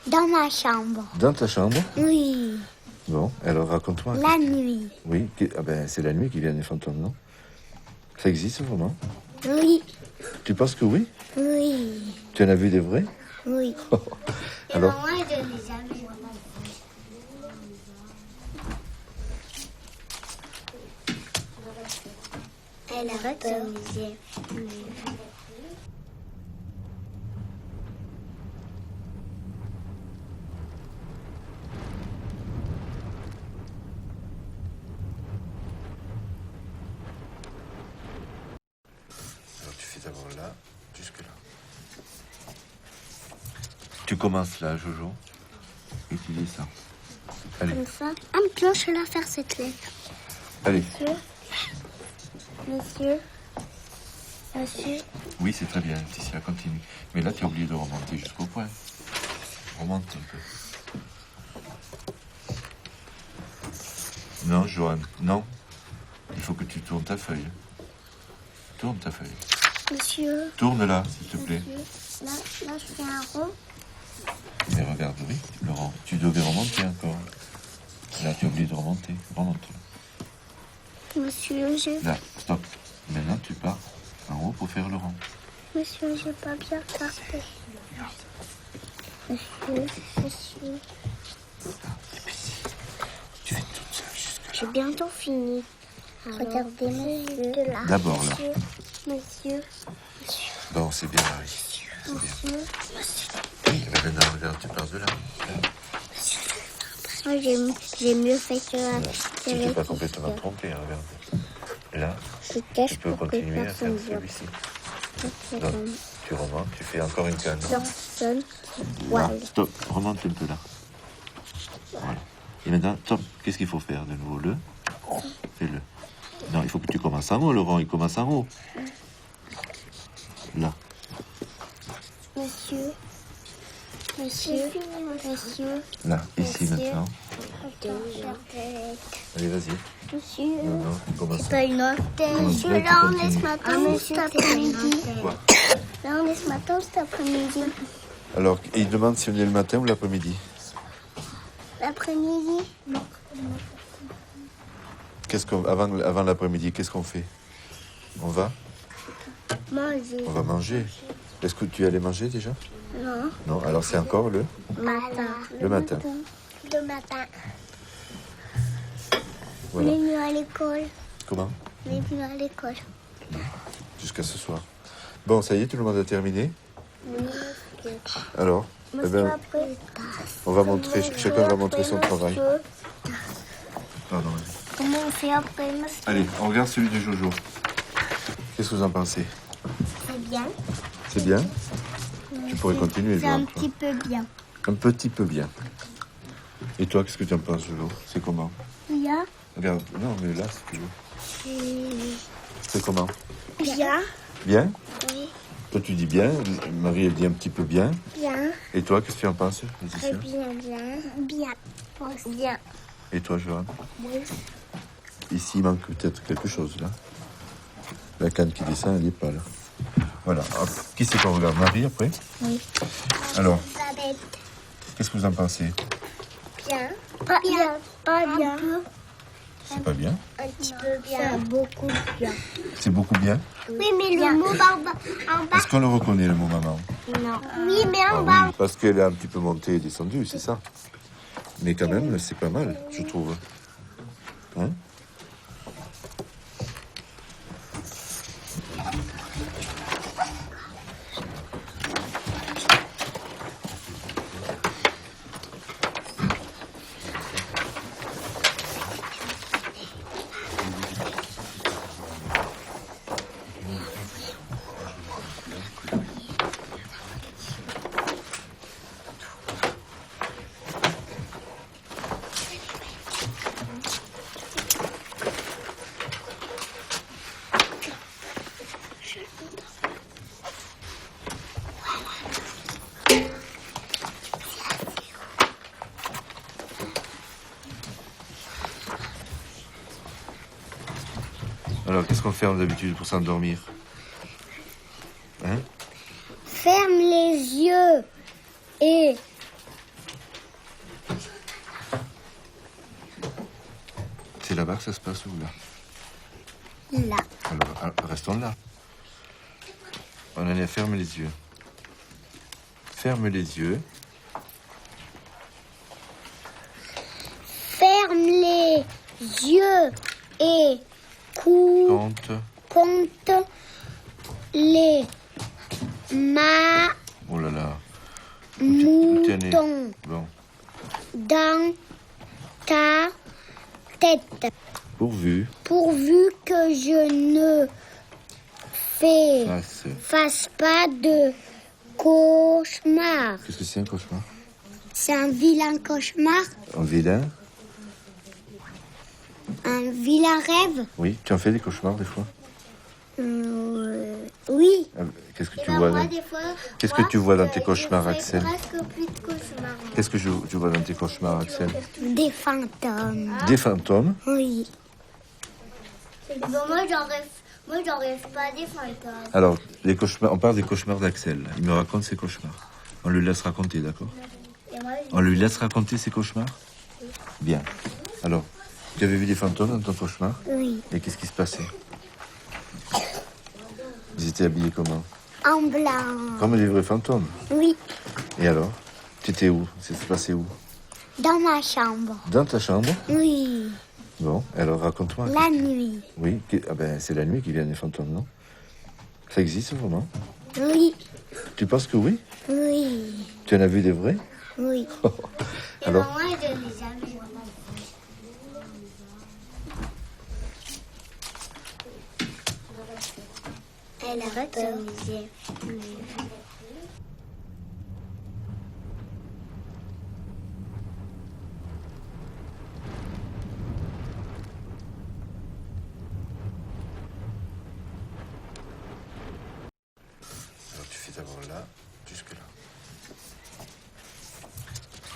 Dans ma chambre. Dans ta chambre? Oui. Bon, alors raconte-moi. La nuit. Oui, ah ben, c'est la nuit qui viennent les fantômes, non? Ça existe vraiment? Oui. Tu penses que oui? Oui. Tu en as vu des vrais? Oui. Alors? Et moi, je l'ai jamais vu. Elle a peur. Alors tu fais d'abord là, jusque là. Tu commences là, Jojo, et tu dis ça. Allez, Comme ça. Ah, maintenant, je vais la faire cette lettre. allez. Monsieur. Oui, c'est très bien, Laetitia, continue. Mais là, tu as oublié de remonter jusqu'au point. Remonte un peu. Non, Johan, non. Il faut que tu tournes ta feuille. Tourne ta feuille. Monsieur. Tourne-la, s'il te plaît. Là, je fais un rond. Mais regarde, oui, Laurent, tu devais remonter encore. Là, tu as oublié de remonter. Remonte. Monsieur, Là, stop. Maintenant, tu pars en haut pour faire le rond. Monsieur, j'ai pas bien regardé. Monsieur. Tu fais toute seule jusque là. J'ai bientôt fini. Regardez, monsieur. Là. D'abord, là. Monsieur. Bon, c'est bien, Marie. C'est bien. Oui, mais maintenant, regarde, tu pars de là. Moi, j'ai mieux fait que la Tu t'es pas complètement trompé, hein, regarde. Là, Je cache tu peux pour que continuer à faire personne voit. celui-ci. Donc, tu remontes, tu fais encore une canne. Personne. Là, Voilà. stop, remonte un peu là. Voilà. Et maintenant, stop, qu'est-ce qu'il faut faire de nouveau? Le fais-le. Non, il faut que tu commences en haut, le rond, il commence en haut. Là. Monsieur. Monsieur. Là, ici Monsieur. maintenant. Allez, vas-y. Monsieur. Non, non, tu commences. Pas une autre. Monsieur, Monsieur, là, là, tu on est ce continues. matin ou cet après-midi? Quoi? Là, on est ce matin ou cet après-midi? Alors, il demande si on est le matin ou l'après-midi. L'après-midi? Avant l'après-midi, qu'est-ce qu'on fait? On va manger. Est-ce que tu allais manger déjà? Non. Non, alors c'est encore le Matin. matin. Le matin. On Voilà. est venu à l'école. Comment? On est venu à l'école. Jusqu'à ce soir. Bon, ça y est, tout le monde a terminé? Oui. Alors, eh ben, Après, on va montrer, chacun va montrer son travail. Pardon. comment on fait après, monsieur? Allez, on regarde celui de Jojo. Qu'est-ce que vous en pensez? C'est bien. C'est bien? Tu pourrais continuer, C'est un Johan, toi. petit peu bien. Un petit peu bien. Et toi, qu'est-ce que tu en penses, Jojo? C'est comment? Bien. Regarde, non, mais là, si tu veux. C'est comment? Bien. Bien? Oui. Toi, tu dis bien. Marie, elle dit un petit peu bien. Bien. Et toi, qu'est-ce que tu en penses, Laetitia? Bien. Bien. Bien. Et toi, Johan? Oui. Ici, il manque peut-être quelque chose, là. La canne qui descend, elle n'est pas là. Voilà. Hop. Qui c'est qu'on regarde? Marie après? Oui. Alors, Elisabeth. qu'est-ce que vous en pensez? Bien. Pas bien. Pas bien. C'est pas bien? Un petit peu bien. Beaucoup bien. C'est beaucoup bien? Oui, mais le mot en bas. Est-ce qu'on le reconnaît, le mot maman? Non. Oui, mais Ah en bas. oui, parce qu'elle est un petit peu montée et descendue, c'est ça. Mais quand même, c'est pas mal, je trouve. Hein? Alors, qu'est-ce qu'on fait d'habitude pour s'endormir? Hein? Ferme les yeux et C'est là-bas que ça se passe ou là? là. Alors, restons là. On en est, ferme les yeux. Ferme les yeux. Ferme les yeux et Compte. compte les Oh là là. Où t'es né? moutons Bon. dans ta tête. Pourvu. Pourvu que je ne fasse pas de cauchemar. Qu'est-ce que c'est un cauchemar? C'est un vilain cauchemar, Un vilain? un vilain rêve. Oui. Tu en fais des cauchemars des fois? Oui. Qu'est-ce que tu vois dans... Qu'est-ce que tu vois dans tes cauchemars, Axel? Presque plus de cauchemars. Qu'est-ce que tu vois dans tes cauchemars, Axel? Des fantômes. Des fantômes? Oui. Bon, moi, j'en rêve pas des fantômes. Alors, les cauchemars, on parle des cauchemars d'Axel. Il me raconte ses cauchemars. On lui laisse raconter, d'accord? Et moi, On lui laisse raconter ses cauchemars? Bien. Alors, tu avais vu des fantômes dans ton cauchemar? oui. Et qu'est-ce qui se passait? Ils étaient habillés comment? En blanc. Comme des vrais fantômes. Oui. Et alors? Tu étais où? Ça s'est passé où? Dans ma chambre. Dans ta chambre? Oui. Bon, alors raconte-moi. La nuit. Oui, ah ben, c'est la nuit qui viennent les fantômes, non? Ça existe vraiment? Oui. Tu penses que oui? Oui. Tu en as vu des vrais? Oui. Alors? Et moi, je l'ai jamais vu. Elle a peur. Alors tu fais d'abord là, jusque là.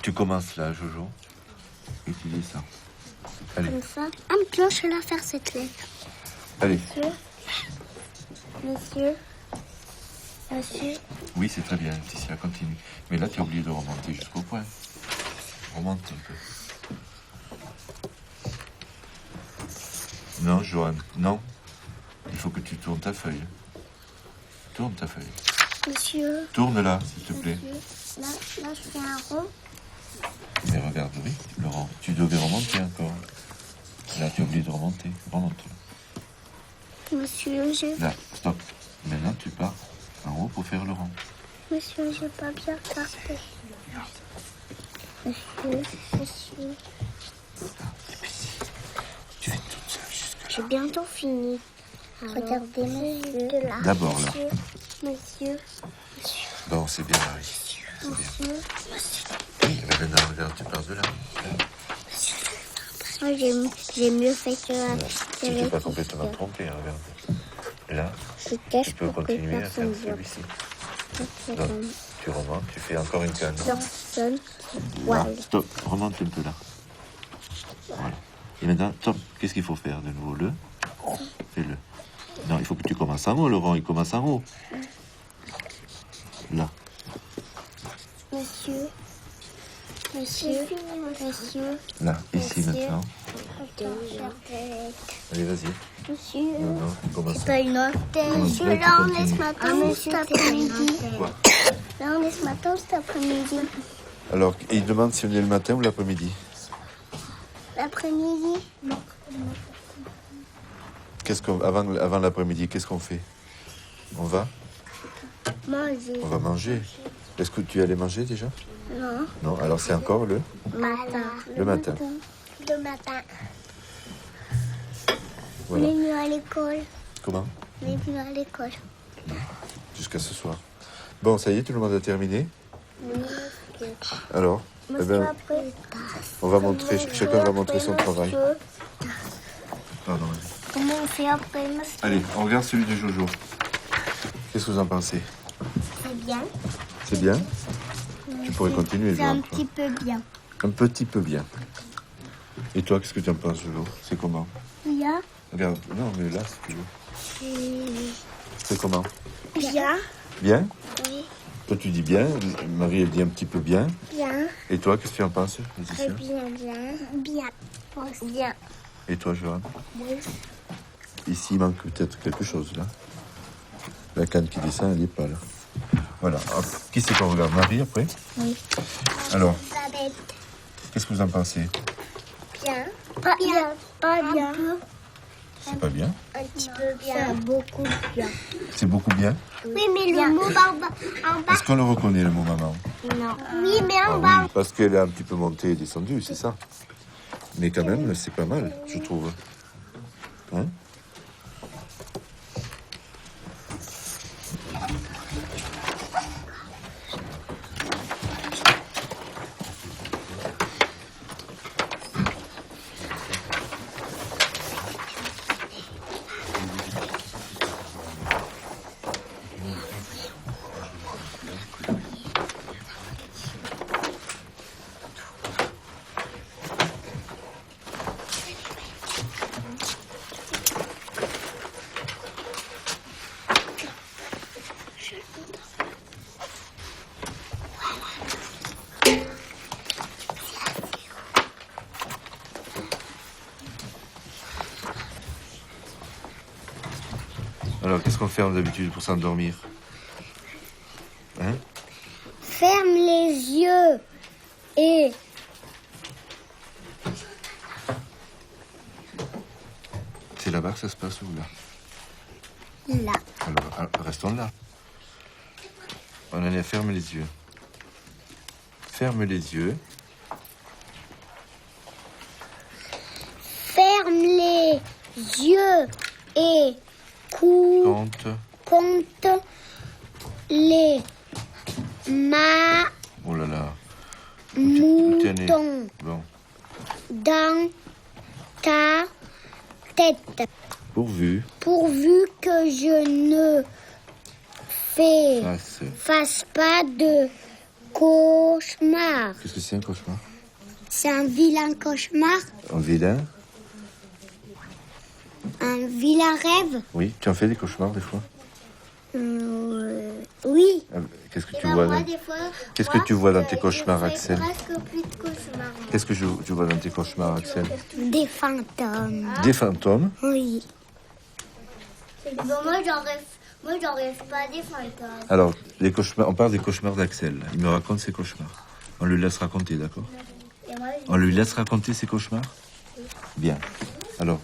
Tu commences là, Jojo, et tu dis ça. Allez, Comme ça. Ah, maintenant, je vais la faire cette lettre. allez. Monsieur. Monsieur. Oui, c'est très bien, Laetitia, continue. Mais là, tu as oublié de remonter jusqu'au point. Remonte un peu. Non, Johan, non. Il faut que tu tournes ta feuille. Tourne ta feuille. Monsieur. Tourne-la, s'il te plaît. Là, je fais un rond. Mais regarde, oui, Laurent, tu devais remonter encore. Là, tu as oublié de remonter. Remonte. Monsieur, Là, stop. Maintenant, tu pars en haut pour faire le rond. Monsieur, j'ai pas bien regardé. Monsieur. Tu fais toute seule jusque là. J'ai bientôt fini. Regardez, monsieur. D'abord, là. Monsieur. Bon, c'est bien, Marie. C'est bien. Oui, mais maintenant, regarde, tu pars de là. Moi, j'ai mieux fait que Tu t'es pas complètement trompé, regarde. Là, tu peux continuer à faire celui-ci. Donc, tu remontes, tu fais encore une canne. Personne. Là, stop, remonte un peu là. Voilà. Et maintenant, stop, qu'est-ce qu'il faut faire de nouveau? Fais-le. Non, il faut que tu commences en haut, Laurent, il commence en haut. Là. Monsieur. Monsieur. Monsieur. Là, ici Monsieur. maintenant. Allez, vas-y. Monsieur. Non, non, commence. T'as une autre. Monsieur, Là, tu on est ce continues. matin, cet après-midi. Quoi? Là, on est ce matin, cet après-midi. Alors, il demande si on est le matin ou l'après-midi. L'après-midi. Avant l'après-midi, qu'est-ce qu'on fait? On va manger. Est-ce que tu allais manger déjà? Non. Non, alors c'est encore le Matin. matin. Le matin. Voilà. On est venu à l'école. Comment? On est venu à l'école. Jusqu'à ce soir. Bon, ça y est, tout le monde a terminé? Oui. Alors, eh ben, Après, on va montrer, chacun va montrer son travail. Pardon, vas-y. comment on fait après, monsieur? Allez, on regarde celui de Jojo. Qu'est-ce que vous en pensez? C'est bien. C'est bien? Tu pourrais continuer, C'est un Joël, toi. petit peu bien. Un petit peu bien. Et toi, qu'est-ce que tu en penses, Jojo? C'est comment? Bien. Regarde, non, mais là, si tu veux. C'est comment? Bien. Bien? Oui. Toi, tu dis bien. Marie, elle dit un petit peu bien. Bien. Et toi, qu'est-ce que tu en penses, Laetitia? Bien. Bien. Bien. Et toi, Johan? Oui. Ici, il manque peut-être quelque chose, là. La canne qui descend, elle n'est pas là. Voilà. Hop. Qui c'est qu'on regarde? Marie, après? Oui. Alors, Elisabeth. qu'est-ce que vous en pensez? Bien. Pas bien. Pas bien. C'est pas bien? Un petit peu bien. C'est beaucoup bien. C'est beaucoup bien? Oui, mais le mot en bas. Est-ce qu'on le reconnaît, le mot maman? Non. Oui, mais Ah en bas. oui, parce qu'elle est un petit peu montée et descendue, c'est ça. Mais quand même, c'est pas mal, je trouve. Hein? Alors, qu'est-ce qu'on fait d'habitude pour s'endormir? Hein? Ferme les yeux et C'est là-bas que ça se passe ou là? là. Alors, restons là. On en est, ferme les yeux. Ferme les yeux. Ferme les yeux et Compte. compte les Oh là là. Où t'es né? moutons Bon. dans ta tête. Pourvu. Pourvu que je ne Passe. fasse pas de cauchemar. Qu'est-ce que c'est un cauchemar? C'est un vilain cauchemar, Un vilain? un vilain rêve. Oui. Tu en fais des cauchemars des fois? Oui. Qu'est-ce que tu vois Qu'est-ce que tu vois dans tes cauchemars, Axel? Presque plus de cauchemars. Qu'est-ce que tu vois dans tes cauchemars, Axel? Des fantômes. Des fantômes? Oui. Moi, j'en rêve pas des fantômes. Alors, les cauchemars, on parle des cauchemars d'Axel. Il me raconte ses cauchemars. On le laisse raconter, d'accord? On lui laisse raconter ses cauchemars? Bien. Alors,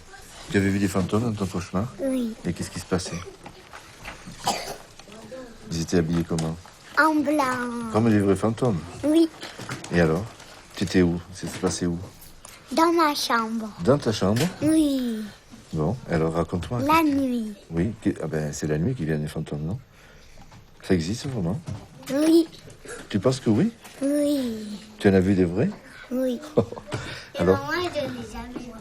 tu avais vu des fantômes dans ton cauchemar? Oui. Et qu'est-ce qui se passait? Ils étaient habillés comment? En blanc. Comme les vrais fantômes. Oui. Et alors? Tu étais où? Ça s'est passé où? Dans ma chambre. Dans ta chambre? Oui. Bon, alors raconte-moi. La nuit. Oui, ah ben, c'est la nuit qui viennent les fantômes, non? Ça existe vraiment? Oui. Tu penses que oui? Oui. Tu en as vu des vrais? Oui. Alors? Moi, je l'ai jamais vu.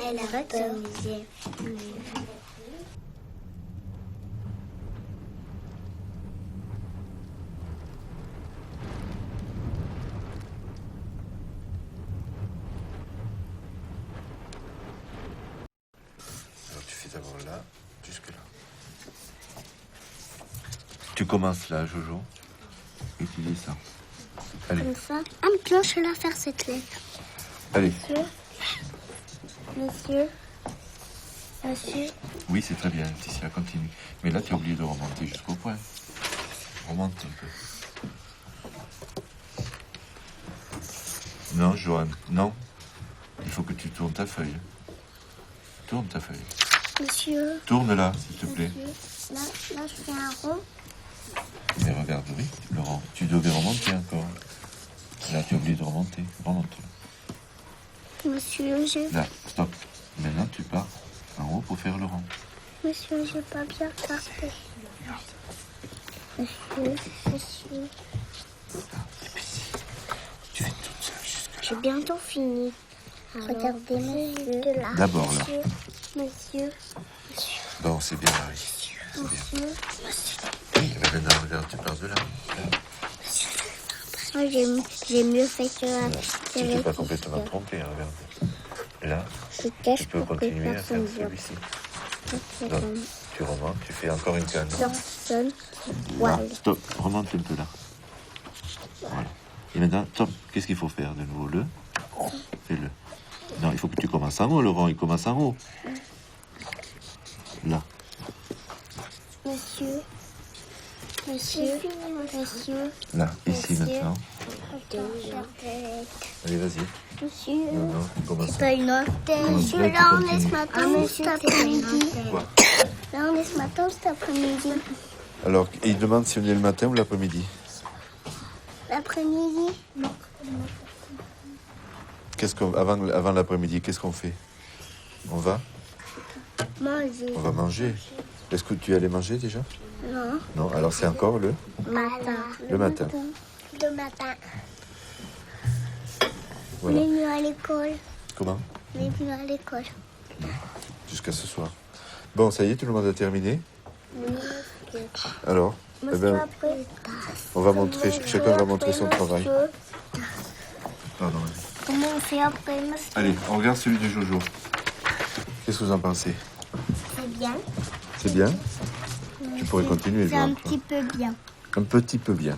Elle a peur. commences là, Jojo. Et tu dis ça. Allez, Comme ça. Ah, maintenant, je vais la faire cette lettre. allez. Monsieur. Monsieur. Oui, c'est très bien, Laetitia, continue. Mais là, tu as oublié de remonter jusqu'au point. Remonte un peu. Non, Johan, non. Il faut que tu tournes ta feuille. Tourne ta feuille. Monsieur. Tourne-la, s'il te plaît. Monsieur. Là, je fais un rond. Mais regarde, oui, Laurent, tu devais remonter encore. Là, tu as oublié de remonter. Remonte. Monsieur, Là, stop. Maintenant, tu pars en haut pour faire le rond. Monsieur, j'ai pas bien parfait. Monsieur. Tu fais toute seule jusque J'ai bientôt fini. Regardez, monsieur. Là. D'abord, là. Monsieur. Bon, c'est bien, Marie. C'est bien. Oui, mais maintenant, regarde, tu pars de là. Moi, j'ai mieux fait que Tu t'es pas complètement trompé, hein, regarde. Là, Je cache tu peux pour que continuer à faire personne voit. celui-ci. Donc, tu remontes, tu fais encore une canne. Personne Là, voit. stop, remonte un peu là. Voilà. Et maintenant, stop, qu'est-ce qu'il faut faire de nouveau? Le fais-le. Non, il faut que tu commences en haut, Laurent, il commence en haut. Là. Monsieur. Là, ici Monsieur. maintenant. Allez, vas-y. Monsieur. Non, non, tu commences. Pas une autre. Monsieur, Là, là, on tu est ce continues. matin, cet après-midi. Quoi? Là, on est ce matin, cet après-midi. Alors, il demande si on est le matin ou l'après-midi. L'après-midi. Avant l'après-midi, qu'est-ce qu'on fait? On va manger. Est-ce que tu allais manger déjà? Non. Non, alors c'est encore le Matin. matin. Le matin. On Voilà. est venu à l'école. Comment? On est venu à l'école. Jusqu'à ce soir. Bon, ça y est, tout le monde a terminé? Oui. Alors, eh ben, Après, on va montrer, chacun va montrer son travail. Pardon. comment on fait après, monsieur? Allez, on regarde celui de Jojo. Qu'est-ce que vous en pensez? C'est bien. C'est bien? Tu pourrais continuer, C'est un Johan. petit peu bien. Un petit peu bien.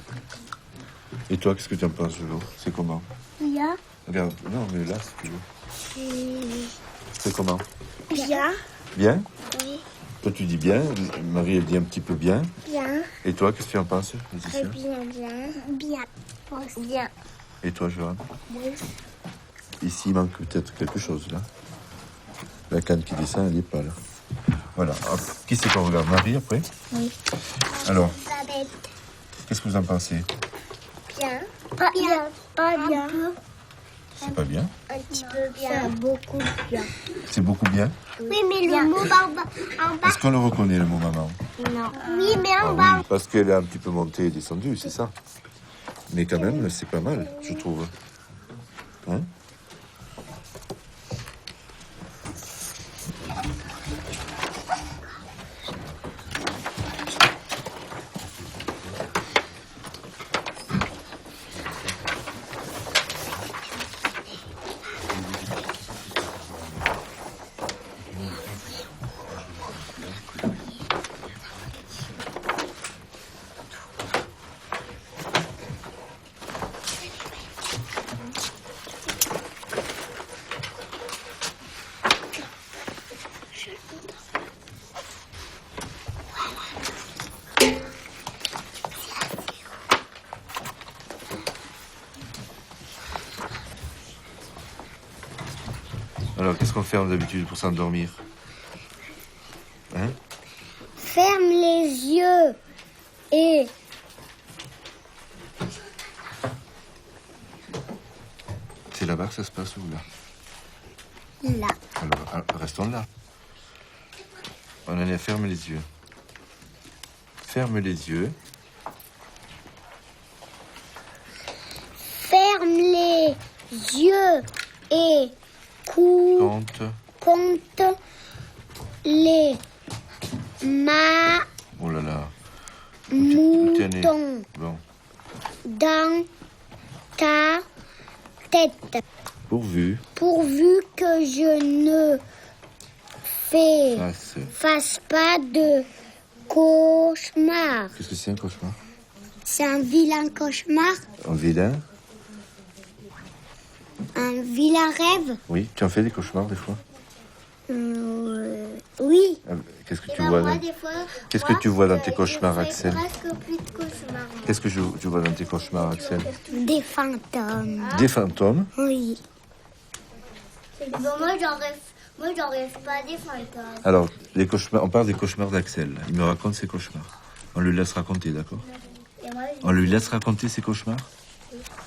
Et toi, qu'est-ce que tu en penses, Jojo? C'est comment? Bien. Regarde, non, mais là, si tu veux. C'est comment? Bien. Bien? Oui. Toi, tu dis bien. Marie, elle dit un petit peu bien. Bien. Et toi, qu'est-ce que tu en penses, Laetitia? Bien. Bien. Bien. Et toi, Johan? Oui. Ici, il manque peut-être quelque chose, là. La canne qui descend, elle n'y est pas, là. Voilà. Hop. Qui c'est qu'on regarde? Marie, après? Oui. Alors, Elisabeth. qu'est-ce que vous en pensez? Bien. Pas bien. Pas bien. C'est pas bien? Un petit peu bien. C'est beaucoup bien. C'est beaucoup bien? Oui, mais le mot en bas. Est-ce qu'on le reconnaît, le mot maman? Non. Oui, mais Ah en bas. oui, parce qu'elle est un petit peu montée et descendue, c'est ça. Mais quand même, c'est pas mal, je trouve. Hein? Alors, qu'est-ce qu'on fait d'habitude pour s'endormir? Hein? Ferme les yeux et C'est là-bas que ça se passe ou là? là. Alors, restons là. On en est, ferme les yeux. Ferme les yeux. Ferme les yeux et Compte. compte les Oh là là. Où t'en es? moutons Bon. dans ta tête. Pourvu. Pourvu que je ne fasse pas de Cauchemar. Qu'est-ce que c'est un cauchemar? C'est un vilain cauchemar, Un vilain? un vilain rêve. Oui. Tu en fais des cauchemars des fois? Oui. Qu'est-ce que Et tu ben vois moi, dans... des fois, Qu'est-ce que tu vois dans tes je cauchemars, fais Axel? presque plus de cauchemars. Qu'est-ce que tu vois dans tes cauchemars, Axel? Des fantômes. Des fantômes? Oui. Bon, moi, j'en rêve pas des fantômes. Alors, les cauchemars, on parle des cauchemars d'Axel. Il me raconte ses cauchemars. On lui laisse raconter, d'accord? Et moi, On lui laisse raconter ses cauchemars?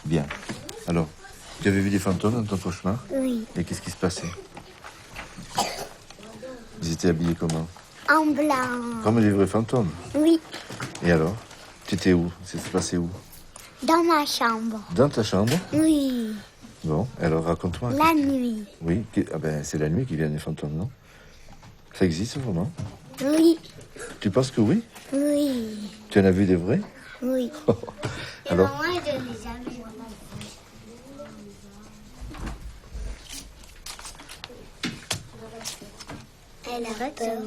Bien. Alors, tu avais vu des fantômes dans ton cauchemar? oui. Et qu'est-ce qui se passait? Ils étaient habillés comment? En blanc. Comme les vrais fantômes. Oui. Et alors? Tu étais où? Ça s'est passé où? Dans ma chambre. Dans ta chambre? Oui. Bon, alors raconte-moi. La nuit. Oui, ah ben, c'est la nuit qui viennent les fantômes, non? Ça existe vraiment? Oui. Tu penses que oui? Oui. Tu en as vu des vrais? Oui. Et Alors? moi, je n'ai jamais. Elle a peur.